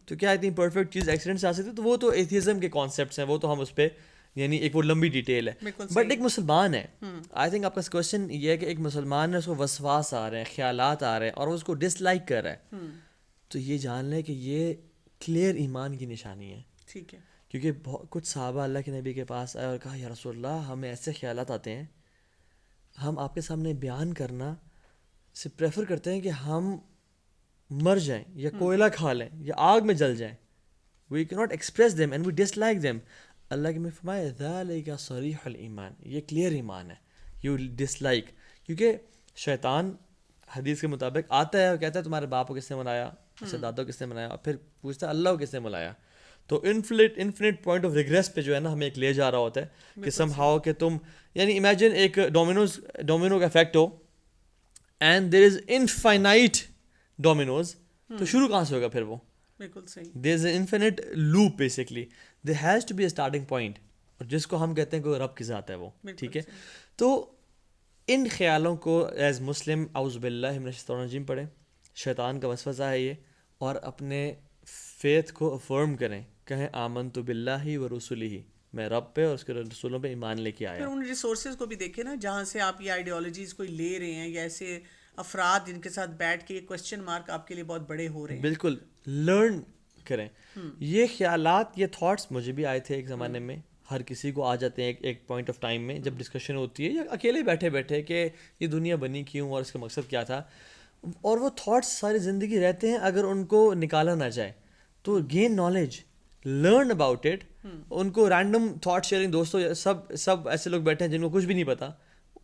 Speaker 2: تو کیا اتنی پرفیکٹ چیز ایکسیڈنٹ سے آ سکتی ہے؟ تو وہ تو ایتھیزم کے کانسیپٹس ہیں، وہ تو ہم اس پہ یعنی ایک وہ لمبی ڈیٹیل ہے. بٹ ایک مسلمان ہے، آئی تھنک آپ کا کوشچن یہ ہے کہ ایک مسلمان ہے، اس کو وسواس آ رہے ہیں، خیالات آ رہے ہیں اور وہ اس کو ڈس لائک کر رہا ہے، تو یہ جان لیں کہ یہ کلیئر ایمان کی نشانی ہے.
Speaker 1: ٹھیک ہے،
Speaker 2: کیونکہ کچھ صحابہ اللہ کے نبی کے پاس آئے اور کہا یا رسول اللہ ہمیں ایسے خیالات آتے ہیں، ہم آپ کے سامنے بیان کرنا سے پریفر کرتے ہیں کہ ہم مر جائیں یا کوئلہ کھا لیں یا آگ میں جل جائیں. وی کی not express them and we dislike them. Allah کے میں فرمایا ذالک صریح الایمان، یہ کلیئر ایمان ہے. یو ڈس لائک، کیونکہ شیطان حدیث کے مطابق آتا ہے اور کہتا ہے تمہارے باپ کو کس نے ملایا، اسے دادا کو کس نے ملایا، اور پھر پوچھتا ہے اللہ کو کس نے ملایا. تو انفینٹ پوائنٹ آف ریگریس پہ جو ہے نا ہمیں ایک لے جا رہا ہوتا ہے کہ سم ہاؤ کہ تم یعنی امیجن ایک ڈومینو کا افیکٹ ہو and there is infinite dominoes, تو شروع کہاں سے ہوگا پھر وہ؟
Speaker 1: بالکل صحیح.
Speaker 2: There is a infinite loop basically, there has to be a starting point, اور جس کو ہم کہتے ہیں کہ رب کی ذات ہے وہ. ٹھیک ہے، تو ان خیالوں کو ایز مسلم اعوذ باللہ من الشیطان الرجیم پڑھیں، شیطان کا وسوسہ ہے یہ، اور اپنے فیتھ کو افرم کریں، کہیں آمنت باللہ و رسولہ، میں رب پہ اور اس کے رسولوں پہ ایمان لے کے آیا.
Speaker 1: پھر ان ریسورسز کو بھی دیکھیں نا جہاں سے آپ یہ آئیڈیالوجیز کوئی لے رہے ہیں، یا ایسے افراد جن کے ساتھ بیٹھ کے یہ کوسچن مارک آپ کے لیے بہت بڑے ہو رہے ہیں.
Speaker 2: بالکل لرن کریں. یہ خیالات، یہ تھاٹس مجھے بھی آئے تھے ایک زمانے میں، ہر کسی کو آ جاتے ہیں ایک پوائنٹ آف ٹائم میں جب ڈسکشن ہوتی ہے یا اکیلے بیٹھے بیٹھے کہ یہ دنیا بنی کیوں اور اس کا مقصد کیا تھا. اور وہ تھاٹس ساری زندگی رہتے ہیں اگر ان کو نکالا نہ جائے. تو gain knowledge, learn about it. ان کو رینڈم تھاٹ شیئرنگ دوستوں سب ایسے لوگ بیٹھے ہیں جن کو کچھ بھی نہیں پتا،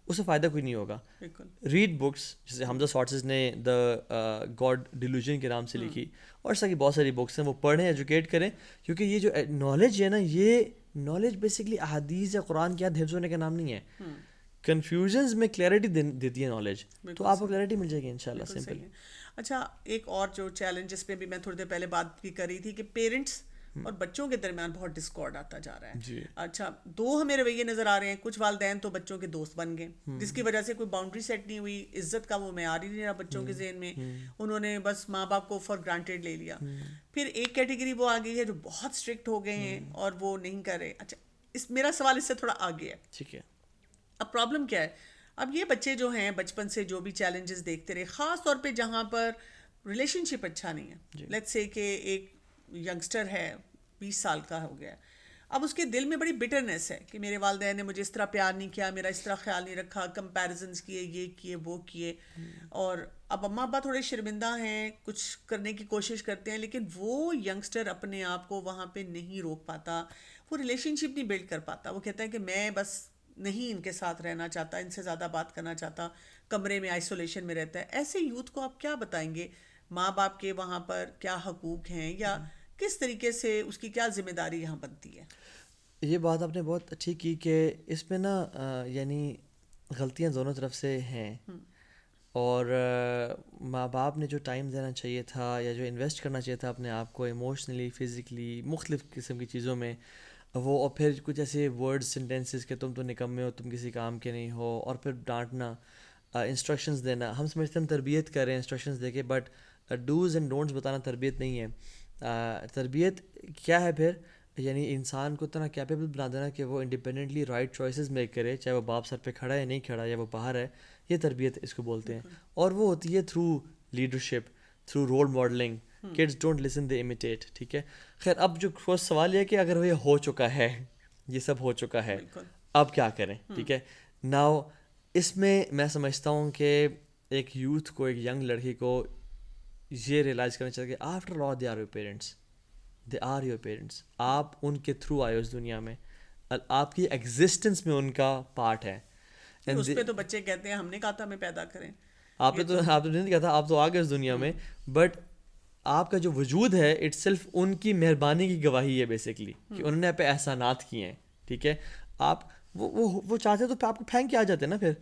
Speaker 2: اس سے فائدہ کوئی نہیں ہوگا. ریڈ بکس، جیسے حمزہ سوارٹز نے دا گاڈ ڈیلوژن کے نام سے لکھی، اور اس طرح کی بہت ساری بکس ہیں، وہ پڑھیں، ایجوکیٹ کریں. کیونکہ یہ جو نالج ہے نا، یہ نالج بیسکلی احادیث یا قرآن کے حفظ ہونے کا نام نہیں ہے. کنفیوژنز میں کلیئرٹی دیتی ہے نالج، تو آپ کو کلیئرٹی مل جائے گی انشاءاللہ. سمپل.
Speaker 1: اچھا، ایک اور جو چیلنج جس پہ بھی میں تھوڑی دیر پہلے بات بھی کر رہی تھی کہ پیرنٹس اور بچوں کے درمیان بہت ڈسکارڈ آتا جا رہا ہے. اچھا، دو ہمیں رویے نظر آ رہے ہیں. کچھ والدین تو بچوں کے دوست بن گئے، جس کی وجہ سے کوئی باؤنڈری سیٹ نہیں ہوئی، عزت کا وہ معیار ہی نہیں رہا بچوں کے ذہن میں، انہوں نے بس ماں باپ کو فار گرانٹیڈ لے لیا. پھر ایک کیٹیگری وہ آ گئی ہے جو بہت اسٹرکٹ ہو گئے ہیں اور وہ نہیں کر رہے. اچھا، میرا سوال اس سے تھوڑا آگے ہے.
Speaker 2: ٹھیک ہے،
Speaker 1: اب پرابلم کیا ہے؟ اب یہ بچے جو ہیں بچپن سے جو بھی چیلنجز دیکھتے رہے، خاص طور پہ جہاں پر ریلیشن شپ اچھا نہیں ہے. لیٹس سے کہ ایک ینگسٹر ہے، 20 سال کا ہو گیا، اب اس کے دل میں بڑی بٹرنیس ہے کہ میرے والدین نے مجھے اس طرح پیار نہیں کیا، میرا اس طرح خیال نہیں رکھا، کمپیریزنس کیے، یہ کیے وہ کیے، اور اب اماں ابا تھوڑے شرمندہ ہیں، کچھ کرنے کی کوشش کرتے ہیں، لیکن وہ ینگسٹر اپنے آپ کو وہاں پہ نہیں روک پاتا، وہ ریلیشن شپ نہیں بلڈ کر پاتا. وہ کہتا ہے کہ میں بس نہیں ان کے ساتھ رہنا چاہتا، ان سے زیادہ بات کرنا چاہتا، کمرے میں آئسولیشن میں رہتا ہے. ایسے یوتھ کو آپ کیا بتائیں گے؟ ماں باپ کے وہاں پر کیا حقوق ہیں، یا کس طریقے سے اس کی کیا ذمہ داری یہاں بنتی ہے؟
Speaker 2: یہ بات آپ نے بہت اچھی کی کہ اس میں نا یعنی غلطیاں دونوں طرف سے ہیں. اور ماں باپ نے جو ٹائم دینا چاہیے تھا یا جو انویسٹ کرنا چاہیے تھا اپنے آپ کو ایموشنلی، فزیکلی، مختلف قسم کی چیزوں میں، وہ اور پھر کچھ ایسے ورڈ سینٹینسز کہ تم تو نکمے ہو، تم کسی کام کے نہیں ہو، اور پھر ڈانٹنا، انسٹرکشنز دینا. ہم سمجھتے ہیں ہم تربیت کر رہے ہیں انسٹرکشنز دے کے، بٹ ڈوز اینڈ ڈونٹس بتانا تربیت نہیں ہے. تربیت کیا ہے پھر؟ یعنی انسان کو اتنا کیپیبل بنا دینا کہ وہ انڈیپینڈنٹلی رائٹ چوائسیز میک کرے, چاہے وہ باپ سر پہ کھڑا ہے یا نہیں کھڑا, یا وہ باہر ہے. یہ تربیت اس کو بولتے ہیں, اور وہ ہوتی ہے through leadership, through role modelling. Kids don't listen they imitate. ٹھیک ہے, خیر اب جو فرسٹ سوال یہ ہے کہ اگر یہ ہو چکا ہے, یہ سب ہو چکا ہے, اب کیا کریں؟ ٹھیک ہے, ناؤ اس میں سمجھتا ہوں کہ ایک یوتھ کو, ایک ینگ لڑکی کو یہ ریئلائز کرنا چاہیے کہ after all they are your parents, they are your parents. آپ ان کے تھرو آئے اس دنیا میں, آپ کی ایگزسٹنس میں ان کا پارٹ ہے.
Speaker 1: اس پہ تو بچے کہتے ہیں ہم نے کہا تھا ہمیں پیدا کریں.
Speaker 2: آپ نے تو نہیں کہا تھا, آپ تو آ گئے اس دنیا میں, بٹ آپ کا جو وجود ہے اٹ سیلف ان کی مہربانی کی گواہی ہے بیسکلی, کہ انہوں نے آپ پہ احسانات کیے ہیں. ٹھیک ہے, آپ وہ چاہتے تو آپ کو پھینک کے آ جاتے ہیں نا پھر.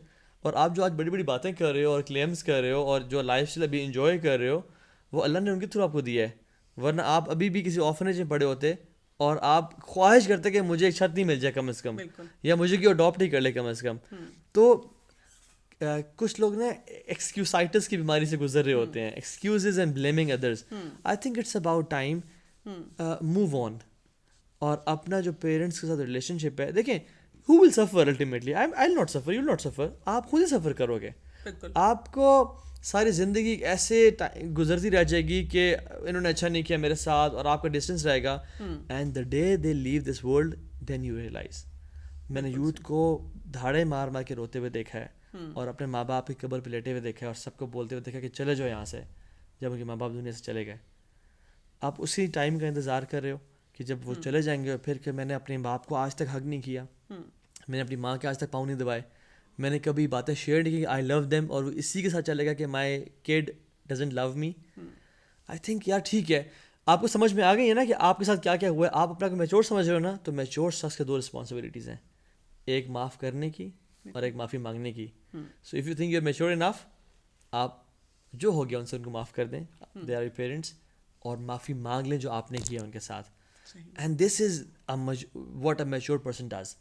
Speaker 2: اور آپ جو آج بڑی بڑی باتیں کر رہے ہو اور کلیمز کر رہے ہو اور جو لائف اسٹائل ابھی انجوائے کر رہے ہو, وہ اللہ نے ان کے تھرو آپ کو دیا ہے. ورنہ آپ ابھی بھی کسی آرفنیج میں پڑے ہوتے اور آپ خواہش کرتے کہ مجھے ایک چھت نہیں مل جائے کم از کم, یا مجھے کوئی اڈاپٹ ہی کر لے کم از کم. تو کچھ لوگ نا ایکسکیوسائٹس کی بیماری سے گزر رہے ہوتے ہیں, excuses and blaming others. I think it's about time move on, اور اپنا جو پیرنٹس کے ساتھ ریلیشن شپ ہے, دیکھیں who will suffer ultimately? I'll not suffer, you'll not suffer. آپ خود ہی سفر کرو گے. آپ کو ساری زندگی ایسے گزرتی رہ جائے گی کہ انہوں نے اچھا نہیں کیا میرے ساتھ, اور آپ کا ڈسٹینس رہے گا. And the day they leave this world then you realize. میں نے یوتھ کو دھاڑے مار مار کے روتے ہوئے دیکھا ہے, اور اپنے ماں باپ کی قبر پہ لیٹے ہوئے دیکھا ہے, اور سب کو بولتے ہوئے دیکھا کہ چلے جاؤ یہاں سے, جب ان کے ماں باپ دنیا سے چلے گئے. آپ اسی ٹائم کا انتظار کر رہے ہو کہ جب وہ چلے جائیں گے, اور پھر کہ میں نے اپنے باپ کو آج تک حگ نہیں کیا, میں نے اپنی ماں کے آج تک پاؤں نہیں دبائے, میں نے کبھی باتیں شیئر نہیں کی کہ آئی لو دیم, اور وہ اسی کے ساتھ چلے گا کہ مائی کڈ doesn't love me. I think یار ٹھیک ہے, آپ کو سمجھ میں آ گئی ہے نا کہ آپ کے ساتھ کیا کیا ہوا ہے. آپ اپنا کو میچور سمجھ رہے ہو نا, تو میچور شخص کے 2 رسپانسبلٹیز ہیں, ایک معاف کرنے کی اور ایک معافی مانگنے کی. So if you think you are mature enough, آپ جو ہو گیا ان سے ان کو معاف کر دیں, دے آر یور پیرنٹس, اور معافی مانگ لیں جو آپ نے کیا ان کے ساتھ. And this is what a mature person does,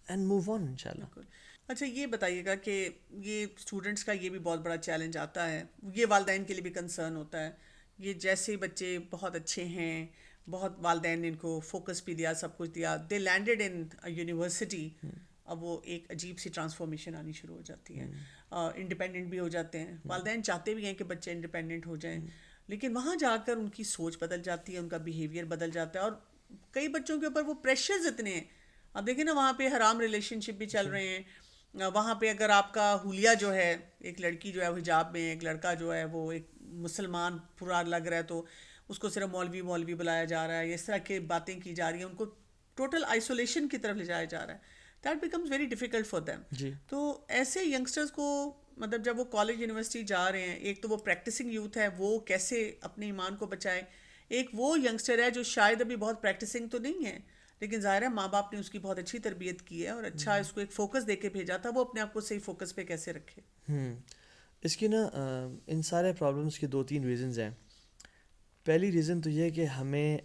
Speaker 2: and move on انشاءاللہ.
Speaker 1: اچھا یہ بتائیے گا کہ یہ اسٹوڈنٹس کا یہ بھی بہت بڑا چیلنج آتا ہے, یہ والدین کے لیے بھی کنسرن ہوتا ہے. یہ جیسے بچے بہت اچھے ہیں, بہت والدین نے ان کو فوکس بھی دیا, سب کچھ دیا, دے لینڈڈ ان یونیورسٹی, اب وہ ایک عجیب سی ٹرانسفارمیشن آنی شروع ہو جاتی ہے. انڈیپینڈنٹ بھی ہو جاتے ہیں, والدین چاہتے بھی ہیں کہ بچے انڈیپینڈنٹ ہو جائیں, لیکن وہاں جا کر ان کی سوچ بدل جاتی ہے, ان کا بیہیویئر بدل جاتا ہے, اور کئی بچوں کے اوپر وہ پریشرز اتنے ہیں. اب دیکھیں نا, وہاں پہ حرام ریلیشن شپ بھی چل رہے ہیں. وہاں پہ اگر آپ کا حلیہ جو ہے, ایک لڑکی جو ہے حجاب میں, ایک لڑکا جو ہے وہ ایک مسلمان پورا لگ رہا ہے, تو اس کو صرف مولوی بلایا جا رہا ہے, اس طرح کی باتیں کی جا رہی ہیں, ان کو ٹوٹل آئسولیشن کی طرف لے جایا جا رہا ہے. That becomes very difficult for them. تو ایسے ینگسٹرز کو مطلب جب وہ کالج یونیورسٹی جا رہے ہیں, ایک تو وہ پریکٹسنگ یوتھ ہے, وہ کیسے اپنے ایمان کو بچائے. ایک وہ ینگسٹر ہے جو شاید ابھی بہت پریکٹسنگ تو نہیں ہے, لیکن ظاہر ہے ماں باپ نے اس کی بہت اچھی تربیت کی ہے اور اچھا اس کو ایک فوکس دے کے بھیجا تھا, وہ اپنے آپ کو صحیح فوکس پہ کیسے رکھے.
Speaker 2: اس کی نا ان سارے پرابلمس کی 2-3 ریزنز ہیں. پہلی ریزن تو یہ ہے کہ ہمیں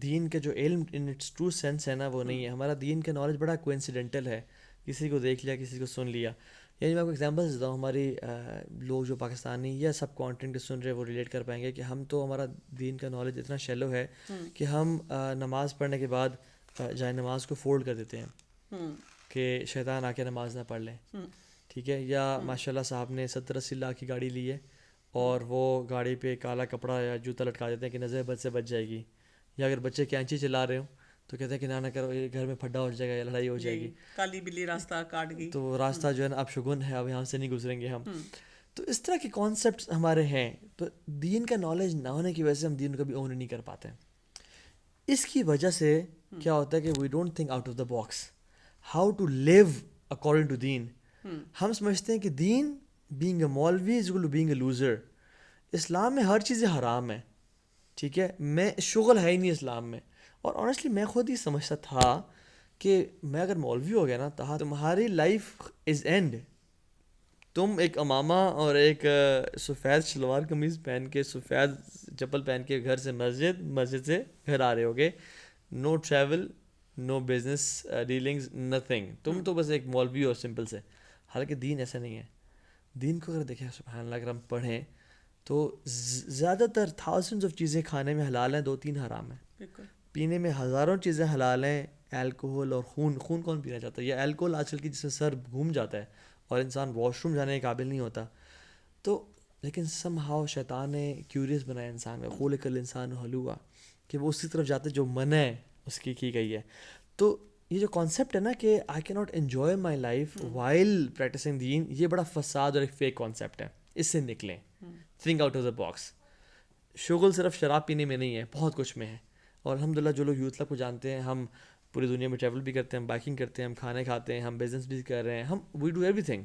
Speaker 2: دین کا جو علم ان اٹس ٹرو سینس ہے نا وہ نہیں ہے. ہمارا دین کا نالج بڑا کوئنسیڈنٹل ہے, کسی کو دیکھ لیا, کسی کو سن لیا. یعنی میں آپ کو ایگزامپل دیتا ہوں, ہماری لوگ جو پاکستانی یا سب کانٹینٹ کے سن رہے وہ ریلیٹ کر پائیں گے کہ ہم تو ہمارا دین کا نالج اتنا شیلو ہے کہ ہم نماز پڑھنے کے بعد جائے نماز کو فولڈ کر دیتے ہیں کہ شیطان آ کے نماز نہ پڑھ لیں. ٹھیک ہے, یا ماشاء اللہ صاحب نے 70-80 لاکھ کی گاڑی لی ہے اور وہ گاڑی پہ کالا کپڑا یا جوتا لٹکا دیتے ہیں کہ نظر بد سے بچ جائے گی. یا اگر بچے کینچی چلا رہے ہوں تو کہتے ہیں کہ نہ کرو, یہ گھر میں پھڈا ہو جائے گا یا لڑائی ہو جائے گی,
Speaker 1: کالی بلی راستہ کاٹ گئی,
Speaker 2: تو راستہ جو ہے نا اب شگن ہے, اب یہاں سے نہیں گزریں گے ہم. تو اس طرح کے کانسیپٹس ہمارے ہیں. تو دین کا نالج نہ ہونے کی وجہ سے ہم دین کو بھی اون نہیں کر پاتے. اس کی وجہ سے کیا ہوتا ہے کہ we don't think out of the box how to live according to دین. ہم سمجھتے ہیں کہ دین بینگ اے مولوی is equal to being a loser. Islam میں ہر چیزیں حرام ہے. ٹھیک ہے, میں شغل ہے ہی نہیں اسلام میں. اور آنیسٹلی میں خود ہی سمجھتا تھا کہ میں اگر مولوی ہو گیا نا تو تمہاری لائف از اینڈ. تم ایک امامہ اور ایک سفید شلوار قمیض پہن کے, سفید چپل پہن کے گھر سے مسجد سے گھر آ رہے ہوگے. نو ٹریول, نو بزنس ڈیلنگز, نتھنگ. تم تو بس ایک مولوی ہو سمپل سے. حالانکہ دین ایسا نہیں ہے. دین کو اگر دیکھیں سبحان اللہ, اگر ہم پڑھیں تو زیادہ تر تھاؤزنڈز آف چیزیں کھانے میں حلال ہیں, 2-3 حرام ہیں.
Speaker 1: بالکل.
Speaker 2: پینے میں ہزاروں چیزیں حلال ہیں, الکوہل اور خون کون پینا چاہتا ہے؟ یہ الکوہل آج کل کی جس سے سر گھوم جاتا ہے اور انسان واش روم جانے کے قابل نہیں ہوتا. تو لیکن سم ہاؤ شیطان نے کیوریس بنایا انسان کا, خلق الانسان حلوٰ, کہ وہ اسی طرف جاتے جو منع ہے اس کی گئی ہے. تو یہ جو کانسیپٹ ہے نا کہ آئی کی not enjoy my life while practicing دین, یہ بڑا فساد اور ایک فیک کانسیپٹ ہے. اس سے نکلیں, think out of the box. شغل صرف شراب پینے میں نہیں ہے, بہت کچھ میں ہے. اور الحمدللہ جو لوگ یوتھ کلب کو جانتے ہیں, ہم پوری دنیا میں ٹریول بھی کرتے ہیں, ہم بائکنگ کرتے ہیں, ہم کھانے کھاتے ہیں, ہم بزنس بھی کر رہے ہیں, ہم we do everything,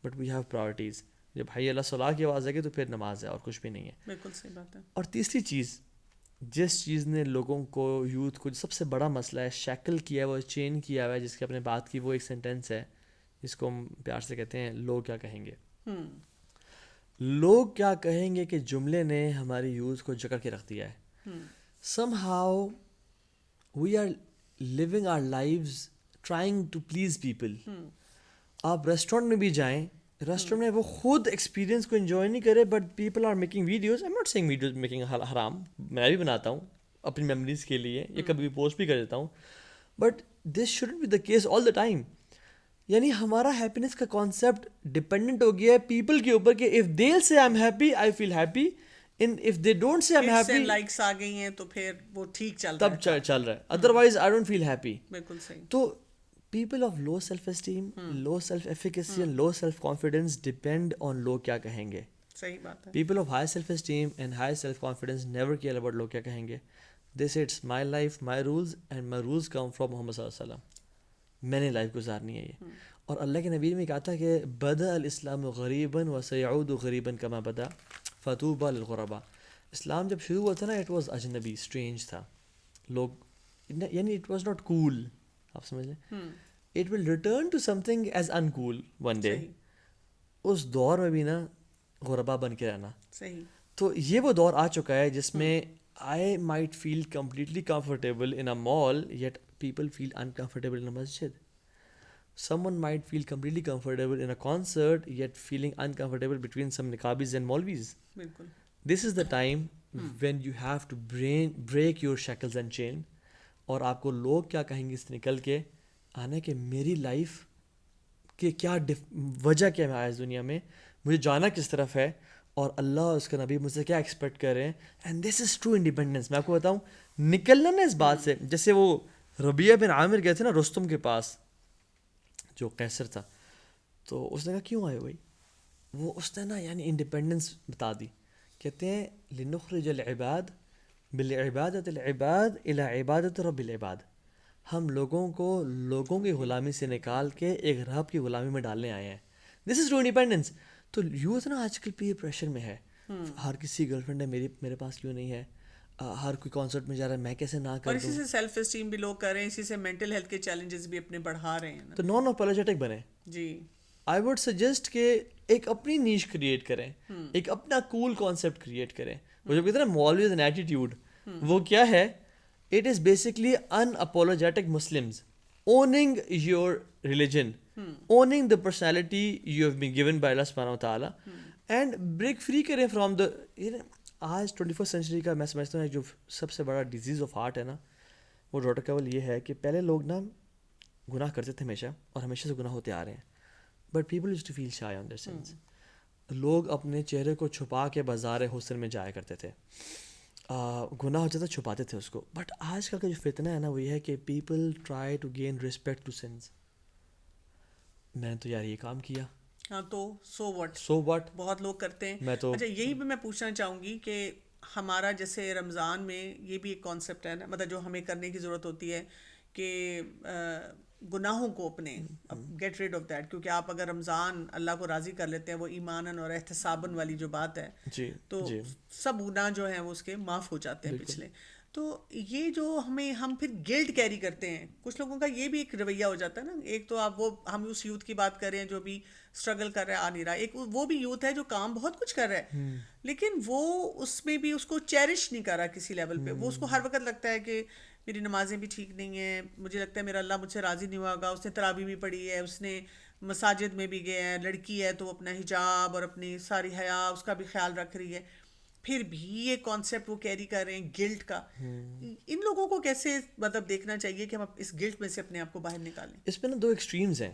Speaker 2: but we have priorities. جب بھائی اللہ صلاح کی آواز آئے گی تو پھر نماز ہے اور کچھ بھی نہیں ہے.
Speaker 1: بالکل صحیح بات ہے.
Speaker 2: اور تیسری چیز, جس چیز نے لوگوں کو, یوتھ کو, سب سے بڑا مسئلہ ہے, شیکل کیا ہے, وہ چین کیا ہوا ہے, جس کی اپنے بات کی, وہ ایک سینٹینس ہے جس کو ہم پیار سے کہتے ہیں لوگ کیا کہیں گے. لوگ کیا کہیں گے کہ جملے نے ہماری یوتھ کو جکڑ کے رکھ دیا ہے. Somehow we are living our lives trying to please people. آپ ریسٹورینٹ میں بھی جائیں, ریسٹورینٹ میں وہ خود ایکسپیرینس کو انجوائے نہیں کرے, but people are making videos. I am not saying videos making حرام, میں بھی بناتا ہوں اپنی میموریز کے لیے, یا کبھی پوسٹ بھی کر دیتا ہوں, but this shouldn't be the case all the time. یعنی ہمارا ہیپینس کا کانسیپٹ ڈپینڈنٹ ہو گیا ہے پیپل کے اوپر, کہ if they say I am happy I feel happy, if they don't say I am happy,
Speaker 1: likes آ گئی ہیں تو پھر وہ ٹھیک چل رہا ہے,
Speaker 2: تب چل رہا ہے, otherwise I don't feel happy.
Speaker 1: بالکل صحیح.
Speaker 2: تو people of low self-esteem, low self-efficacy and low self-confidence depend on لوگ کیا کہیں گے.
Speaker 1: صحیح بات ہے.
Speaker 2: People of high self-esteem and high self-confidence never care about لوگ کیا کہیں گے. They say it's my life, my rules and my rules come from محمد صلی اللہ علیہ وسلم. میں نے لائف گزارنی ہے یہ. اور اللہ کے نبی نے کہا تھا کہ بدأ الاسلام غریبا وسيعود غریبا كما بدا فطوبى للغرباء. اسلام جب شروع ہوا تھا نا, it was اجنبی, strange تھا. لوگ یعنی it was not cool, آپ سمجھ لیں. It will return to something as uncool one day. اس دور میں بھی نا غربا بن کے رہنا.
Speaker 1: صحیح.
Speaker 2: تو یہ وہ دور آ چکا ہے جس میں I might feel completely comfortable in a mall, yet people feel uncomfortable in a masjid. Someone might feel completely comfortable in a concert, yet feeling uncomfortable between some niqabis and Maulvis.
Speaker 1: بالکل.
Speaker 2: This is the time when you have to break your shackles and chain. اور آپ کو لوگ کیا کہیں گے اس نکل کے آنا کہ میری لائف کہ کیا وجہ کیا ہے اس دنیا میں, مجھے جانا کس طرف ہے, اور اللہ اور اس کا نبی مجھ سے کیا ایکسپیکٹ کر رہے ہیں. And this is true independence. میں آپ کو بتاؤں, نکلنا نا اس بات سے, جیسے وہ ربیعہ بن عامر گئے تھے نا رستم کے پاس جو قیصر تھا, تو اس نے کہا کیوں آئے بھائی, وہ اس نے نا یعنی انڈیپینڈنس بتا دی. کہتے ہیں لنخرج العباد بالعبادت العباد الى عبادت رب العباد. ہم لوگوں کو لوگوں کی غلامی سے نکال کے ایک رب کی غلامی میں ڈالنے آئے ہیں. دس از ٹرو انڈیپینڈنس. تو یوتھ نا آج کل پیئر پریشر میں ہے. ہر کسی گرل فرینڈ ہے, میرے پاس کیوں نہیں ہے, ہر کوئی کانسرٹ میں جا رہا ہے, میں کیسے نہ کر دوں.
Speaker 1: اور اسی سے سیلف اسٹیم بھی لوگ کر رہے ہیں, اسی سے مینٹل ہیلتھ کے چیلنجز بھی اپنے بڑھا رہے ہیں.
Speaker 2: تو نان اپولوجیٹک بنے.
Speaker 1: جی.
Speaker 2: آئی وڈ سجیسٹ کہ ایک اپنی نیش کریٹ کریں, ایک اپنا کول کانسیپٹ کریٹ کریں. وہ جو کہتے ہیں نا مولویز این ایٹیٹیوڈ, وہ کیا ہے, it is basically unapologetic Muslims owning your religion, owning the personality you have been given by Allah subhanahu wa ta'ala, and break free کریں from the, آج 21st century کا میں سمجھتا ہوں جو سب سے بڑا ڈیزیز آف ہارٹ ہے نا, وہ ڈاکٹر کیول یہ ہے کہ پہلے لوگ نا گناہ کرتے تھے ہمیشہ, اور ہمیشہ سے گناہ ہوتے آ رہے ہیں, but people used to feel shy on their sins. لوگ اپنے چہرے کو چھپا کے بازار حسن میں جایا کرتے تھے, گناہ ہو جاتا چھپاتے تھے اس کو. بٹ آج کل کا جو فتنہ ہے نا وہ یہ ہے کہ people try to gain respect to sins. میں نے تو یار یہ کام کیا,
Speaker 1: ہاں تو سو وٹ بہت لوگ کرتے ہیں.
Speaker 2: میں تو
Speaker 1: اچھا یہی بھی میں پوچھنا چاہوں گی کہ ہمارا جیسے رمضان میں یہ بھی ایک کانسیپٹ ہے نا, مطلب جو ہمیں کرنے کی ضرورت ہوتی ہے کہ گناہوں کو اپنے گیٹ ریڈ آف دیٹ, کیونکہ آپ اگر رمضان اللہ کو راضی کر لیتے ہیں, وہ ایماناً اور احتساباً والی جو بات ہے, تو سب گناہ جو ہیں وہ اس کے معاف ہو جاتے ہیں پچھلے. تو یہ جو ہم پھر گلٹ کیری کرتے ہیں, کچھ لوگوں کا یہ بھی ایک رویہ ہو جاتا ہے نا. ایک تو آپ ہم اس یوتھ کی بات کر رہے ہیں جو بھی اسٹرگل کر رہا ہے, آ نہیں رہا. ایک وہ بھی یوتھ ہے جو کام بہت کچھ کر رہا ہے, لیکن وہ اس میں بھی اس کو چیرش نہیں کر رہا کسی لیول پہ. وہ اس کو ہر وقت لگتا ہے کہ میری نمازیں بھی ٹھیک نہیں ہیں, مجھے لگتا ہے میرا اللہ مجھ سے راضی نہیں ہوا ہوگا. اس نے تراویح بھی پڑھی ہے, اس نے مساجد میں بھی گئے ہیں, لڑکی ہے تو اپنا حجاب اور اپنی ساری حیا اس کا بھی خیال رکھ رہی ہے. پھر بھی یہ کانسیپٹ وہ کیری کر رہے ہیں گلٹ کا. ان لوگوں کو کیسے مطلب دیکھنا چاہیے کہ ہم اس گلٹ میں سے اپنے آپ کو باہر نکالیں؟
Speaker 2: اس میں نا دو ایکسٹریمز ہیں.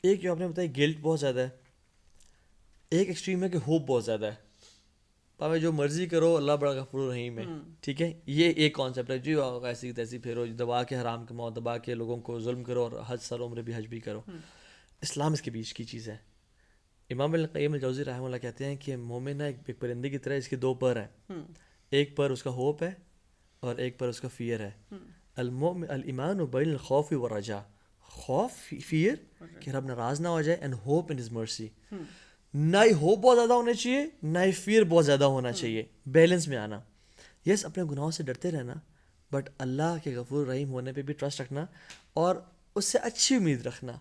Speaker 2: ایک جو آپ نے بتایا گلٹ بہت زیادہ ہے, ایک ایکسٹریم ہے کہ ہوپ بہت زیادہ ہے. پاوے جو مرضی کرو اللہ بڑا غفور رحیم ہے, ٹھیک ہے, یہ ایک کانسیپٹ ہے. جو ایسی تیسی پھیرو, دبا کے حرام کماؤ, دبا کے لوگوں کو ظلم کرو, اور حج سال عمر بھی حج بھی کرو. اسلام اس کے بیچ کی چیز ہے. امام ابن القیم الجوزی رحمہ اللہ کہتے ہیں کہ مومن ایک پرندے کی طرح, اس کے دو پر ہیں. ایک پر اس کا ہوپ ہے اور ایک پر اس کا فیئر ہے. الایمان بین الخوف والرجاء, خوف فیئر کہ رب ناراض نہ ہو جائے, and hope in his mercy. نہ ہی ہوپ بہت زیادہ ہونا چاہیے, نہ ہی فیئر بہت زیادہ ہونا چاہیے, بیلنس میں آنا. یس, اپنے گناہوں سے ڈرتے رہنا, بٹ اللہ کے غفور رحیم ہونے پہ بھی ٹرسٹ رکھنا, اور اس سے اچھی امید رکھنا.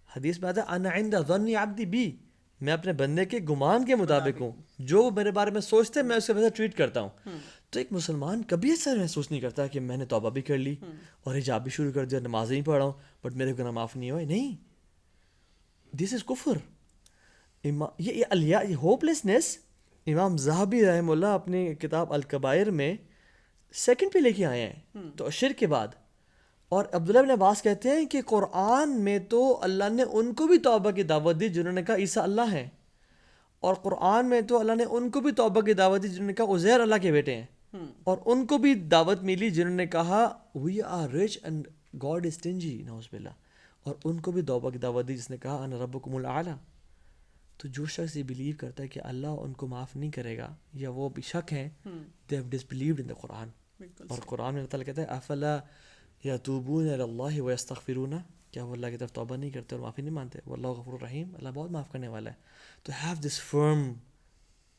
Speaker 2: حدیث میں آتا ہے انا عند ظن عبدی بی, میں اپنے بندے کے گمان کے مطابق ہوں, جو وہ میرے بارے میں سوچتے ہیں میں اسے ویسا ٹریٹ کرتا ہوں. تو ایک مسلمان کبھی ایسا محسوس نہیں کرتا کہ میں نے توبہ بھی کر لی اور حجاب بھی شروع کر دیا, نمازیں بھی پڑھ رہا ہوں, بٹ میرے گناہ معاف نہیں ہوئے. نہیں, دس از کفر. یہ ہوپ لیسنس امام ذہبی رحمہ اللہ اپنی کتاب الکبائر میں سیکنڈ پہ لے کے آئے ہیں, تو شرک کے بعد. اور عبداللہ بن عباس کہتے ہیں کہ قرآن میں تو اللہ نے ان کو بھی توبہ کی دعوت دی جنہوں نے کہا عیسیٰ اللہ ہے, اور قرآن میں تو اللہ نے ان کو بھی توبہ کی دعوت دی جنہوں نے کہا عزیر اللہ کے بیٹے ہیں, اور ان کو بھی دعوت ملی جنہوں نے کہا we are rich and God is stingy, نعوذ باللہ, اور ان کو بھی توبہ کی دعوت دی جس نے کہا انا ربکم الاعلی. تو جو شخص یہ بلیو کرتا ہے کہ اللہ ان کو معاف نہیں کرے گا, یا وہ بھی شک ہیں, they have disbelieved in the قرآن. اور قرآن میں اللہ کہتا ہے افلا یتوبون الی اللہ ویستغفرون, کیا وہ اللہ کی طرف توبہ نہیں کرتے اور معافی نہیں مانتے؟ واللہ غفور رحیم, اللہ بہت معاف کرنے والا ہے. تو have this firm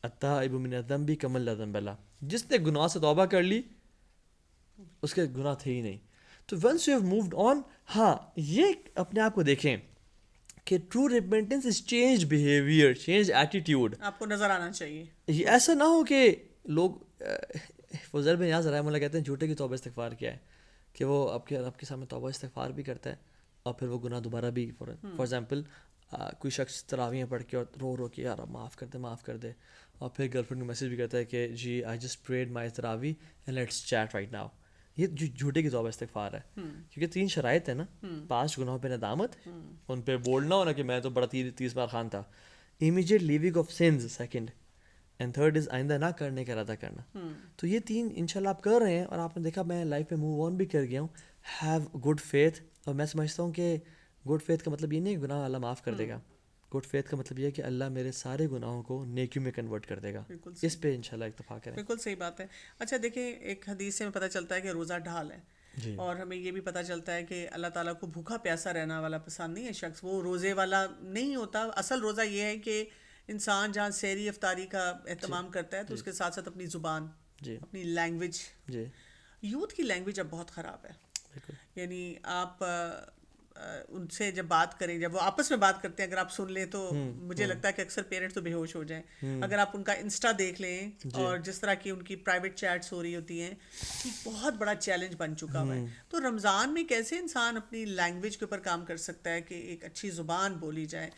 Speaker 2: التائب من الذنب کمن لا ذنب له, جس نے گناہ سے توبہ کر لی اس کے گناہ تھے ہی نہیں. تو once you have moved on, ہاں یہ اپنے آپ کو دیکھیں کہ true repentance is change behaviour, change attitude.
Speaker 1: آپ کو نظر آنا چاہیے.
Speaker 2: یہ ایسا نہ ہو کہ لوگ فضیل بن یاز رحمہ اللہ کہتے ہیں جھوٹے کی توبہ استغفار کیا ہے, کہ وہ آپ کے سامنے توبہ استغفار بھی کرتا ہے اور پھر وہ گناہ دوبارہ بھی. فار ایگزامپل کوئی شخص تراویحیں پڑھ کے اور رو کے یار معاف کر دے معاف کر دے, اور پھر گرل فرینڈ کو میسیج بھی کرتا ہے کہ جی آئی جسٹ پریڈ مائی تراوی and let's chat right now. یہ جھوٹے کی توبہ استغفار ہے, کیونکہ 3 شرائط ہیں نا. 5 گناہوں پہ ندامت, ان پہ بولنا ہونا کہ میں تو بڑا 30 بار خان تھا. Immediate leaving of sins second, and third is آئندہ نہ کرنے کا ارادہ کرنا. تو یہ 3 انشاءاللہ آپ کر رہے ہیں, اور آپ نے دیکھا میں لائف میں موو آن بھی کر گیا ہوں. ہیو گڈ فیتھ, اور میں سمجھتا ہوں کہ گڈ فیتھ کا مطلب یہ نہیں کہ گناہ اللہ معاف کر دے گا. گڈ فیتھ کا مطلب یہ ہے کہ اللہ میرے سارے گناہوں کو نیکیوں میں کنورٹ کر دے گا. اس پہ انشاءاللہ اتفاق کریں.
Speaker 1: بالکل صحیح بات ہے. اچھا دیکھیں, ایک حدیث سے پتہ چلتا ہے کہ روزہ ڈھال ہے, اور ہمیں یہ بھی پتہ چلتا ہے کہ اللہ تعالیٰ کو بھوکا پیاسا رہنا والا پسند نہیں ہے شخص, وہ روزے والا نہیں ہوتا. اصل روزہ یہ ہے کہ انسان جہاں سحری افطاری کا اہتمام کرتا ہے تو اس کے ساتھ ساتھ اپنی زبان, اپنی لینگویج. یوتھ کی لینگویج اب بہت خراب ہے. یعنی آپ ان سے جب بات کریں, جب وہ آپس میں بات کرتے ہیں, اگر آپ سن لیں تو مجھے لگتا ہے کہ اکثر پیرنٹس تو بے ہوش ہو جائیں. اگر آپ ان کا انسٹا دیکھ لیں اور جس طرح کی ان کی پرائیویٹ چیٹس ہو رہی ہوتی ہیں, بہت بڑا چیلنج بن چکا ہوا ہے. تو رمضان میں کیسے انسان اپنی لینگویج کے اوپر کام کر سکتا ہے کہ ایک اچھی زبان بولی جائے؟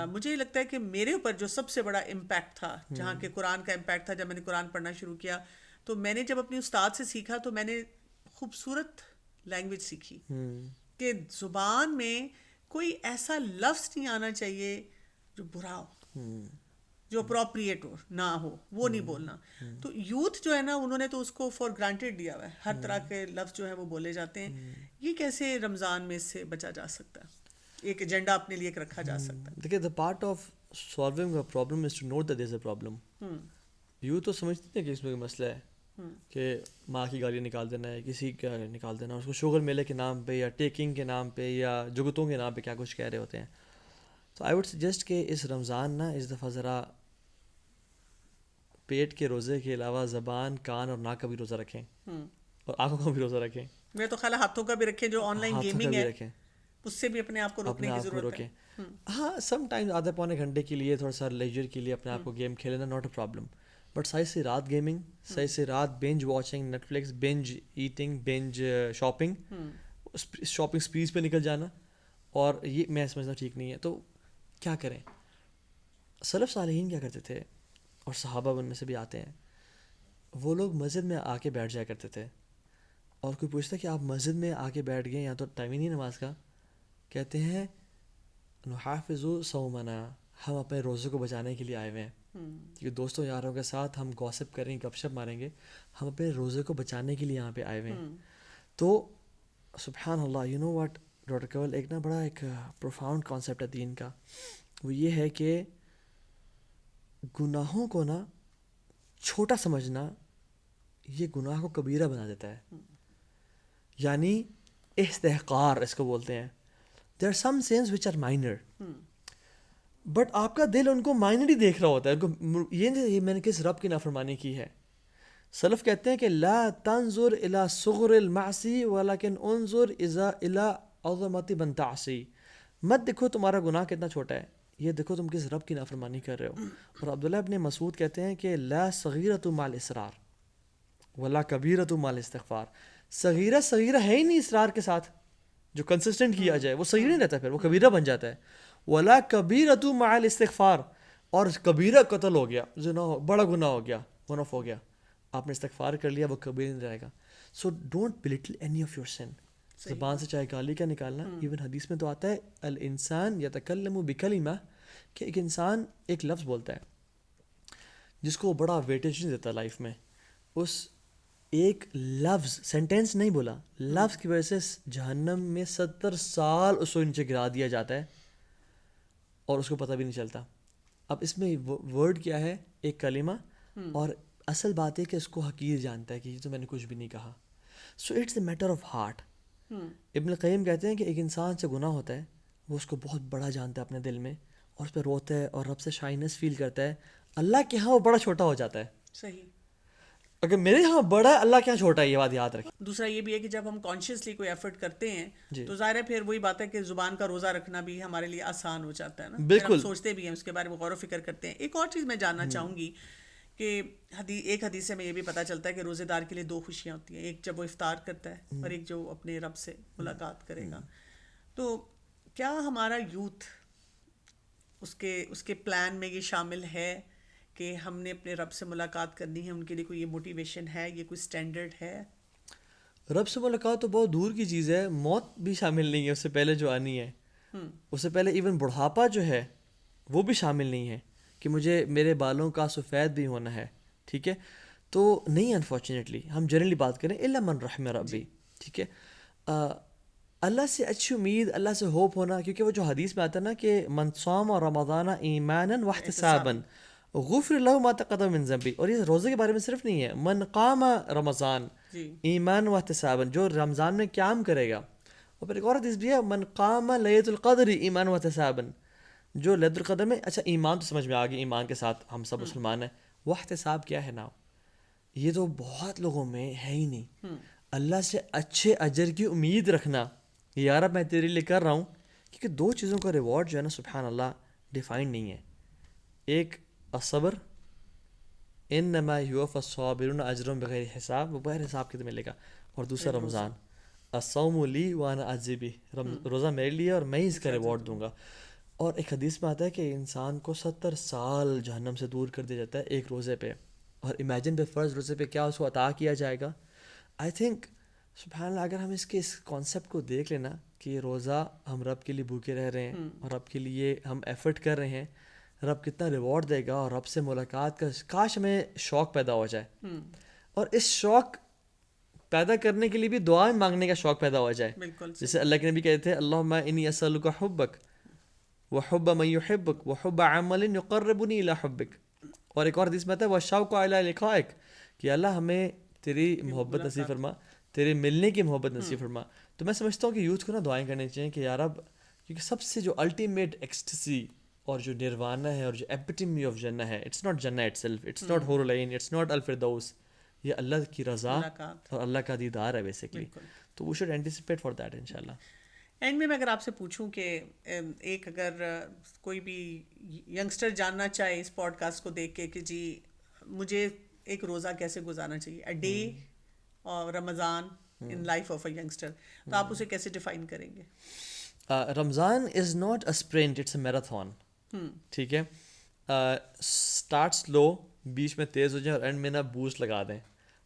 Speaker 1: مجھے یہ لگتا ہے کہ میرے اوپر جو سب سے بڑا امپیکٹ تھا, جہاں کہ قرآن کا امپیکٹ تھا, جب میں نے قرآن پڑھنا شروع کیا تو میں نے جب اپنی استاد سے سیکھا تو میں نے خوبصورت لینگویج سیکھی کہ زبان میں کوئی ایسا لفظ نہیں آنا چاہیے جو برا ہو, جو اپروپریٹ ہو نہ ہو, وہ نہیں بولنا. تو یوتھ جو ہے نا, انہوں نے تو اس کو فار گرانٹیڈ دیا ہوا ہے, ہر طرح کے لفظ جو ہیں وہ بولے جاتے ہیں. یہ کیسے رمضان میں اس سے بچا جا سکتا ہے, ایک ایجنڈا اپنے لیے رکھا جا سکتا ہے؟
Speaker 2: دیکھیے, the part of solving a problem is to know that there is a problem. Youth تو سمجھتے ہیں کہ اس میں مسئلہ ہے, کہ ماں کی گالی نکال دینا ہے, کسی کا نکال دینا, اس کو شوگر میلے کے نام پہ یا ٹیکنگ کے نام پہ یا جگتوں کے نام پہ کیا کچھ کہہ رہے ہوتے ہیں. تو آئی وڈ سجیسٹ کہ اس رمضان نا اس دفعہ ذرا پیٹ کے روزے کے علاوہ زبان, کان اور ناک کا بھی روزہ رکھیں, اور آنکھوں کا بھی روزہ رکھیں.
Speaker 1: میں تو خیال ہاتھوں کا بھی رکھیں, جو آن لائن گیمنگ ہے اس سے بھی اپنے آپ کو روکنے کی ضرورت ہے.
Speaker 2: ہاں, سم ٹائم آدھے پونے گھنٹے کے لیے تھوڑا سا لیجر کے لیے اپنے آپ کو گیم کھیلنا, ناٹ اے پرابلم. بٹ صحیح سے رات گیمنگ, صحیح سے رات binge watching, Netflix, binge eating, binge shopping, shopping speed پہ نکل جانا, اور یہ میں سمجھنا ٹھیک نہیں ہے. تو کیا کریں؟ سلف صالحین کیا کرتے تھے, اور صحابہ ان میں سے بھی آتے ہیں, وہ لوگ مسجد میں آ کے بیٹھ جایا کرتے تھے, اور کوئی پوچھتا کہ آپ مسجد میں آ کے بیٹھ گئے, یا تو ٹائم ہی نہیں نماز کا, کہتے ہیں نحافظ صومنا, ہم اپنے روزے کو بچانے کے لیے آئے ہوئے ہیں, کیونکہ دوستوں یاروں کے ساتھ ہم گوسپ کریں, گپ شپ ماریں گے, ہم اپنے روزے کو بچانے کے لیے یہاں پہ آئے ہوئے ہیں. تو سبحان اللہ, یو نو واٹ ڈاکٹر کیول, ایک نا بڑا ایک پروفاؤنڈ کانسیپٹ ہے دین کا, وہ یہ ہے کہ گناہوں کو نا چھوٹا سمجھنا یہ گناہ کو کبیرہ بنا دیتا ہے. یعنی استحقار اس کو بولتے ہیں. There are some sins which are minor, but آپ کا دل ان کو مائنر ہی دیکھ رہا ہوتا ہے. یہ نہیں میں نے کس رب کی نافرمانی کی ہے. سلف کہتے ہیں کہ لا تنظر الى صغر المعصی ولکن انظر الى عظمت من تعصی, مت دیکھو تمہارا گناہ کتنا چھوٹا ہے, یہ دیکھو تم کس رب کی نافرمانی کر رہے ہو. اور عبداللہ ابن مسعود کہتے ہیں کہ لا صغیرۃ مع الاصرار ولا کبیرۃ مع الاستغفار, صغیرہ ہے ہی نہیں اصرار کے ساتھ, جو کنسسٹنٹ کیا جائے وہ صغیرہ نہیں رہتا, پھر وہ کبیرہ بن جاتا ہے. ولا کبیرۃ مع الاستغفار, اور کبیرہ قتل ہو گیا, بڑا گناہ ہو گیا, ون آف ہو گیا, آپ نے استغفار کر لیا, وہ کبھی نہیں رہے گا. So don't belittle any of your sin. زبان سے چاہے گالی کا نکالنا, ایون حدیث میں تو آتا ہے الانسان یتکلم بکلمہ, کہ ایک انسان ایک لفظ بولتا ہے جس کو بڑا ویٹیج نہیں دیتا لائف میں, اس ایک لفظ سینٹینس نہیں بولا, لفظ کی وجہ سے جہنم میں 70 سال اس کو نیچے گرا دیا جاتا ہے اور اس کو پتہ بھی نہیں چلتا. اب اس میں ورڈ کیا ہے, ایک کلمہ, اور اصل بات ہے کہ اس کو حقیر جانتا ہے کہ یہ تو میں نے کچھ بھی نہیں کہا. So it's a matter of heart. Ibn Al Qayyim کہتے ہیں کہ ایک انسان سے گناہ ہوتا ہے, وہ اس کو بہت بڑا جانتا ہے اپنے دل میں, اور اس پہ روتا ہے اور رب سے شائنس فیل کرتا ہے. اللہ کے ہاں وہ بڑا چھوٹا ہو جاتا ہے.
Speaker 1: صحیح.
Speaker 2: اگر میرے ہاں بڑا ہے, اللہ کے ہاں چھوٹا ہے, یہ بات یاد رکھیں.
Speaker 1: دوسرا یہ بھی ہے کہ جب ہم کانشیسلی کوئی ایفرٹ کرتے ہیں تو ظاہر ہے پھر وہی بات ہے کہ زبان کا روزہ رکھنا بھی ہمارے لیے آسان ہو جاتا ہے نا, پھر ہم سوچتے بھی ہیں اس کے بارے میں, غور و فکر کرتے ہیں. ایک اور چیز میں جاننا چاہوں گی کہ ایک حدیث سے میں یہ بھی پتہ چلتا ہے کہ روزے دار کے لیے 2 خوشیاں ہوتی ہیں, ایک جب وہ افطار کرتا ہے اور ایک جو اپنے رب سے ملاقات کرے گا. تو کیا ہمارا یوتھ اس کے پلان میں یہ شامل ہے کہ ہم نے اپنے رب سے ملاقات کرنی ہے, ان کے لیے کوئی یہ موٹیویشن ہے, یہ کوئی سٹینڈرڈ ہے؟
Speaker 2: رب سے ملاقات تو بہت دور کی چیز ہے, موت بھی شامل نہیں ہے اس سے پہلے جو آنی ہے. اس سے پہلے ایون بڑھاپا جو ہے وہ بھی شامل نہیں ہے کہ مجھے میرے بالوں کا سفید بھی ہونا ہے, ٹھیک ہے, تو نہیں. انفارچونیٹلی ہم جنرلی بات کریں الا من رحم ربی, ٹھیک ہے, اللہ سے اچھی امید, اللہ سے ہوپ ہونا, کیونکہ وہ جو حدیث میں آتا ہے نا کہ من صام رمضان ایمانا واحتسابا غفر له ما تقدم من ذنبی, اور یہ روزے کے بارے میں صرف نہیں ہے, من قام رمضان ایمان واحتسابا, جو رمضان میں قیام کرے گا. اور پھر ایک اور حدیث بھی ہے من قام لیلۃ القدر ایمان واحتسابا, جو لیلۃ القدر میں, اچھا ایمان تو سمجھ میں آ گئی, ایمان کے ساتھ ہم سب مسلمان ہیں, واحتساب کیا ہے نا, یہ تو بہت لوگوں میں ہے ہی نہیں. اللہ سے اچھے اجر کی امید رکھنا, یار اب میں تیرے لیے کر رہا ہوں, کیونکہ 2 چیزوں کا ریوارڈ جو ہے نا سبحان اللہ ڈیفائنڈ نہیں ہے. ایک الصبر, انما یوفی الصابرون اجرهم بغیر حساب, وہ بغیر حساب کے ملے گا. اور دوسرا رمضان, الصوم لی وانا اجزی بہ, روزہ میرے لیے اور میں ہی اس کا ریوارڈ دوں گا. اور ایک حدیث میں آتا ہے کہ انسان کو 70 سال جہنم سے دور کر دیا جاتا ہے ایک روزے پہ. اور امیجن پہ فرض روزے پہ کیا اس کو عطا کیا جائے گا. آئی تھنک سبحان اللہ اگر ہم اس کانسیپٹ کو دیکھ لینا کہ یہ روزہ ہم رب کے لیے بھوکے رہ رہے ہیں اور رب کے لیے ہم ایفرٹ کر رہے ہیں, رب کتنا ریوارڈ دے گا, اور رب سے ملاقات کا کاش ہمیں شوق پیدا ہو جائے, اور اس شوق پیدا کرنے کے لیے بھی دعا مانگنے کا شوق پیدا ہو جائے. جیسے اللہ کے نبی کہتے تھے اللہم انی اسألک حبک وحب من یحبک وحب عمل یقربنی الی حبک. اور ایک اور حدیث میں آتا ہے والشوق علی لقائک, کہ اللہ ہمیں تیری محبت نصیب فرما, تیرے ملنے کی محبت نصیب فرما. تو میں سمجھتا ہوں کہ یوتھ کو نا دعائیں کرنی چاہیے کہ یا رب, کیونکہ سب سے جو الٹیمیٹ ایکسٹسی اور جو نروانا ہے اور جو ایپیٹمی آف جنہ ہے, اٹس ناٹ جنہ اٹ سیلف, اٹس ناٹ حور العین, اٹس ناٹ الفردوس, یہ اللہ کی رضا اور اللہ کا دیدار ہے بیسکلی. تو we should anticipate for that انشاءاللہ.
Speaker 1: اینڈ میں اگر آپ سے پوچھوں کہ ایک اگر کوئی بھی ینگسٹر جاننا چاہے اس پوڈ کاسٹ کو دیکھ کے کہ جی مجھے ایک روزہ کیسے گزارنا چاہیے, اے ڈے اور Ramzan in life of a youngster, تو آپ اسے کیسے ڈیفائن کریں گے؟
Speaker 2: Ramzan is not a sprint, it's a marathon, ٹھیک ہے. اسٹارٹ سلو, بیچ میں تیز ہو جائیں اور اینڈ میں نا بوسٹ لگا دیں.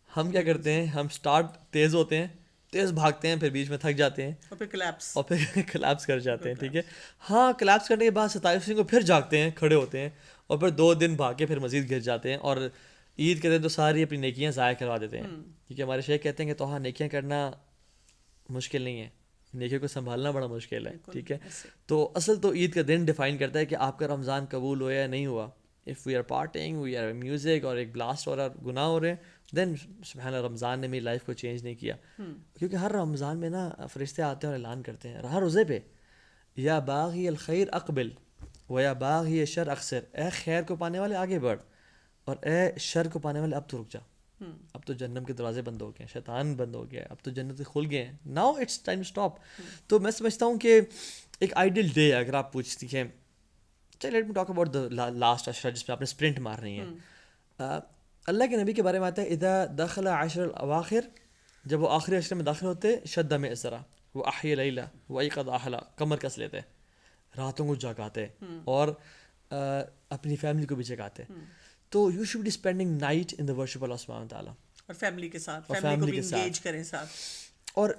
Speaker 2: ہم کیا کرتے ہیں, ہم اسٹارٹ تیز ہوتے ہیں, تیز بھاگتے ہیں, پھر بیچ میں تھک جاتے ہیں
Speaker 1: اور پھر کلیپس.
Speaker 2: اور پھر کلیپس کر جاتے ہیں. ٹھیک ہے, ہاں کلیپس کرنے کے بعد 27 کو پھر جاگتے ہیں, کھڑے ہوتے ہیں, اور پھر 2 دن بھاگ کے پھر مزید گر جاتے ہیں, اور عید کے دن تو ساری اپنی نیکیاں ضائع کروا دیتے ہیں. کیونکہ ہمارے شیخ کہتے ہیں کہ تو ہاں نیکیاں کرنا مشکل نہیں ہے, نیکیوں کو سنبھالنا بڑا مشکل ہے. ٹھیک ہے, تو اصل تو عید کا دن ڈیفائن کرتا ہے کہ آپ کا رمضان قبول ہوا یا نہیں ہوا. If we are partying, we are music, اور ایک بلاسٹ اور گناہ ہو رہے ہیں, دین سبحان اللہ رمضان نے میری لائف کو چینج نہیں کیا. کیونکہ ہر رمضان میں نا فرشتے آتے ہیں اور اعلان کرتے ہیں ہر روزے پہ, یا باغی الخیر اقبل و یا باغی شر اقصر, اے خیر کو پانے والے آگے بڑھ, اور اے شر کو پانے والے اب تو رک جا. اب تو جہنم کے دروازے بند ہو گئے ہیں, شیطان بند ہو گیا ہے, اب تو جنت کھل گئے ہیں, ناؤ اٹس ٹائم اسٹاپ. تو میں سمجھتا ہوں کہ ایک آئیڈیل ڈے اگر آپ پوچھتی ہیں, چلیے let me talk about the last عشرہ جس پہ آپ نے اسپرنٹ مار رہی ہیں. اللہ کے نبی کے بارے میں آتا ہے اذا دخل عشر الاواخر, جب وہ آخری عشرے میں داخل ہوتے, شد میں اسرا وہ احی لیلہ و ایقظ اہلا, کمر کس لیتے, راتوں کو جگاتے اور اپنی فیملی کو بھی جگاتے. تو you should be spending night in the worship Allah سبحانہ و تعالیٰ,
Speaker 1: اور فیملی کے ساتھ,
Speaker 2: اور
Speaker 1: فیملی کو
Speaker 2: family
Speaker 1: بھی
Speaker 2: کے ساتھ.
Speaker 1: انگیج کریں ساتھ,
Speaker 2: اور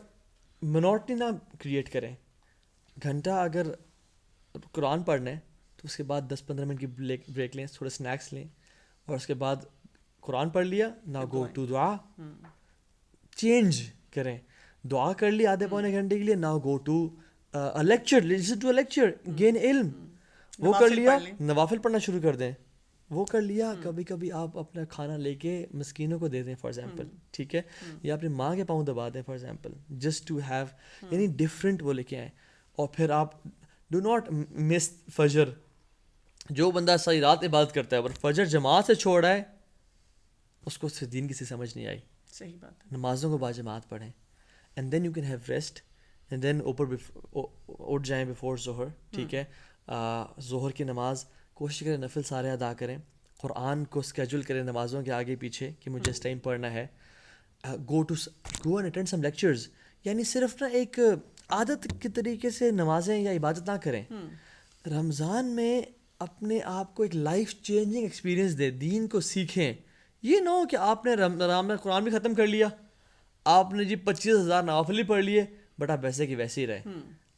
Speaker 2: منوٹنی نہ کریٹ کریں. گھنٹہ اگر قرآن پڑھنا ہے تو اس کے بعد 10-15 منٹ کی بریک لیں, تھوڑے سنیکس لیں, اور اس کے بعد قرآن پڑھ لیا, نا گو ٹو دعا, چینج کریں. دعا کر لی آدھے پونے گھنٹے کے لیے, نا go to lecture, listen to lecture, gain علم, وہ کر لیا. نوافل پڑھنا شروع کر دیں, وہ کر لیا. کبھی کبھی آپ اپنا کھانا لے کے مسکینوں کو دے دیں فار ایگزامپل, ٹھیک ہے, یا اپنی ماں کے پاؤں دبا دیں for example, just to have, یعنی ڈفرینٹ وہ لے کے آئیں. اور پھر آپ ڈو ناٹ مس فجر. جو بندہ ساری رات عبادت کرتا ہے اور فجر جماعت سے چھوڑ رہا ہے, اس کو صرف دین کسی سمجھ نہیں آئی.
Speaker 1: صحیح بات ہے.
Speaker 2: نمازوں کو باجماعت پڑھیں, and then you can have rest, and then اوپر اٹھ جائیں بفور ظہر. ٹھیک ہے, ظہر کی نماز کوشش کریں نفل سارے ادا کریں, قرآن کو اسکیجول کریں نمازوں کے آگے پیچھے کہ مجھے اس ٹائم پڑھنا ہے. Go and attend some lectures, یعنی صرف نا ایک عادت کے طریقے سے نمازیں یا عبادت نہ کریں. رمضان میں اپنے آپ کو ایک لائف چینجنگ ایکسپیرینس دے, دین کو سیکھیں. یہ نہ ہو کہ آپ نے قرآن بھی ختم کر لیا, آپ نے جی 25,000 نوافل پڑھ لیے, بٹ آپ ویسے کہ ویسے ہی رہے,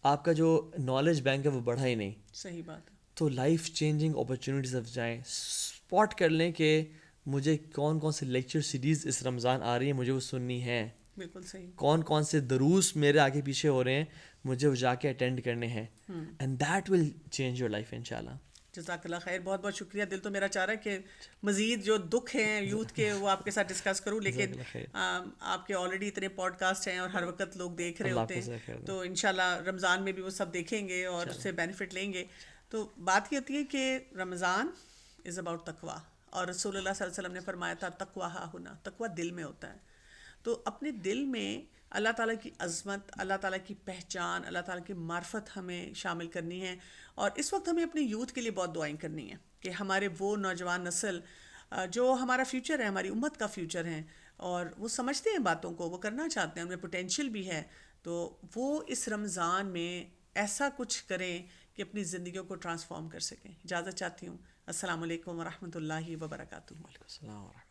Speaker 2: آپ کا جو نالج بینک ہے وہ بڑھا ہی نہیں.
Speaker 1: صحیح بات ہے.
Speaker 2: تو لائف چینجنگ اپرچونیٹیز اب جائیں, اسپاٹ کر لیں کہ مجھے کون کون سے لیکچر سیریز اس رمضان آ رہی ہیں, مجھے وہ سننی ہیں.
Speaker 1: بالکل صحیح.
Speaker 2: کون کون سے دروس میرے آگے پیچھے ہو رہے ہیں, مجھے وہ جا کے اٹینڈ کرنے ہیں, and that will change your life انشاءاللہ.
Speaker 1: جزاک اللہ خیر, بہت بہت شکریہ. دل تو میرا چاہ رہا ہے کہ مزید جو دکھ ہیں یوتھ کے وہ آپ کے ساتھ ڈسکس کروں, لیکن آپ کے آلریڈی اتنے پوڈ کاسٹ ہیں اور ہر وقت لوگ دیکھ رہے ہوتے ہیں, تو انشاءاللہ رمضان میں بھی وہ سب دیکھیں گے اور اس سے بینیفٹ لیں گے. تو بات یہ ہوتی ہے کہ رمضان از اباؤٹ تقویٰ, اور رسول اللہ صلی اللہ علیہ وسلم نے فرمایا تھا تقویٰ ہا ہنا, تقویٰ دل میں ہوتا ہے. تو اپنے دل میں اللہ تعالیٰ کی عظمت, اللہ تعالیٰ کی پہچان, اللہ تعالیٰ کی معرفت ہمیں شامل کرنی ہے. اور اس وقت ہمیں اپنے یوتھ کے لیے بہت دعائیں کرنی ہیں کہ ہمارے وہ نوجوان نسل جو ہمارا فیوچر ہے, ہماری امت کا فیوچر ہے, اور وہ سمجھتے ہیں باتوں کو, وہ کرنا چاہتے ہیں, ان میں پوٹینشیل بھی ہے, تو وہ اس رمضان میں ایسا کچھ کریں کہ اپنی زندگیوں کو ٹرانسفارم کر سکیں. اجازت چاہتی ہوں. السلام علیکم ورحمۃ اللہ وبرکاتہ.
Speaker 2: وعلیکم السلام ورحمۃ اللہ.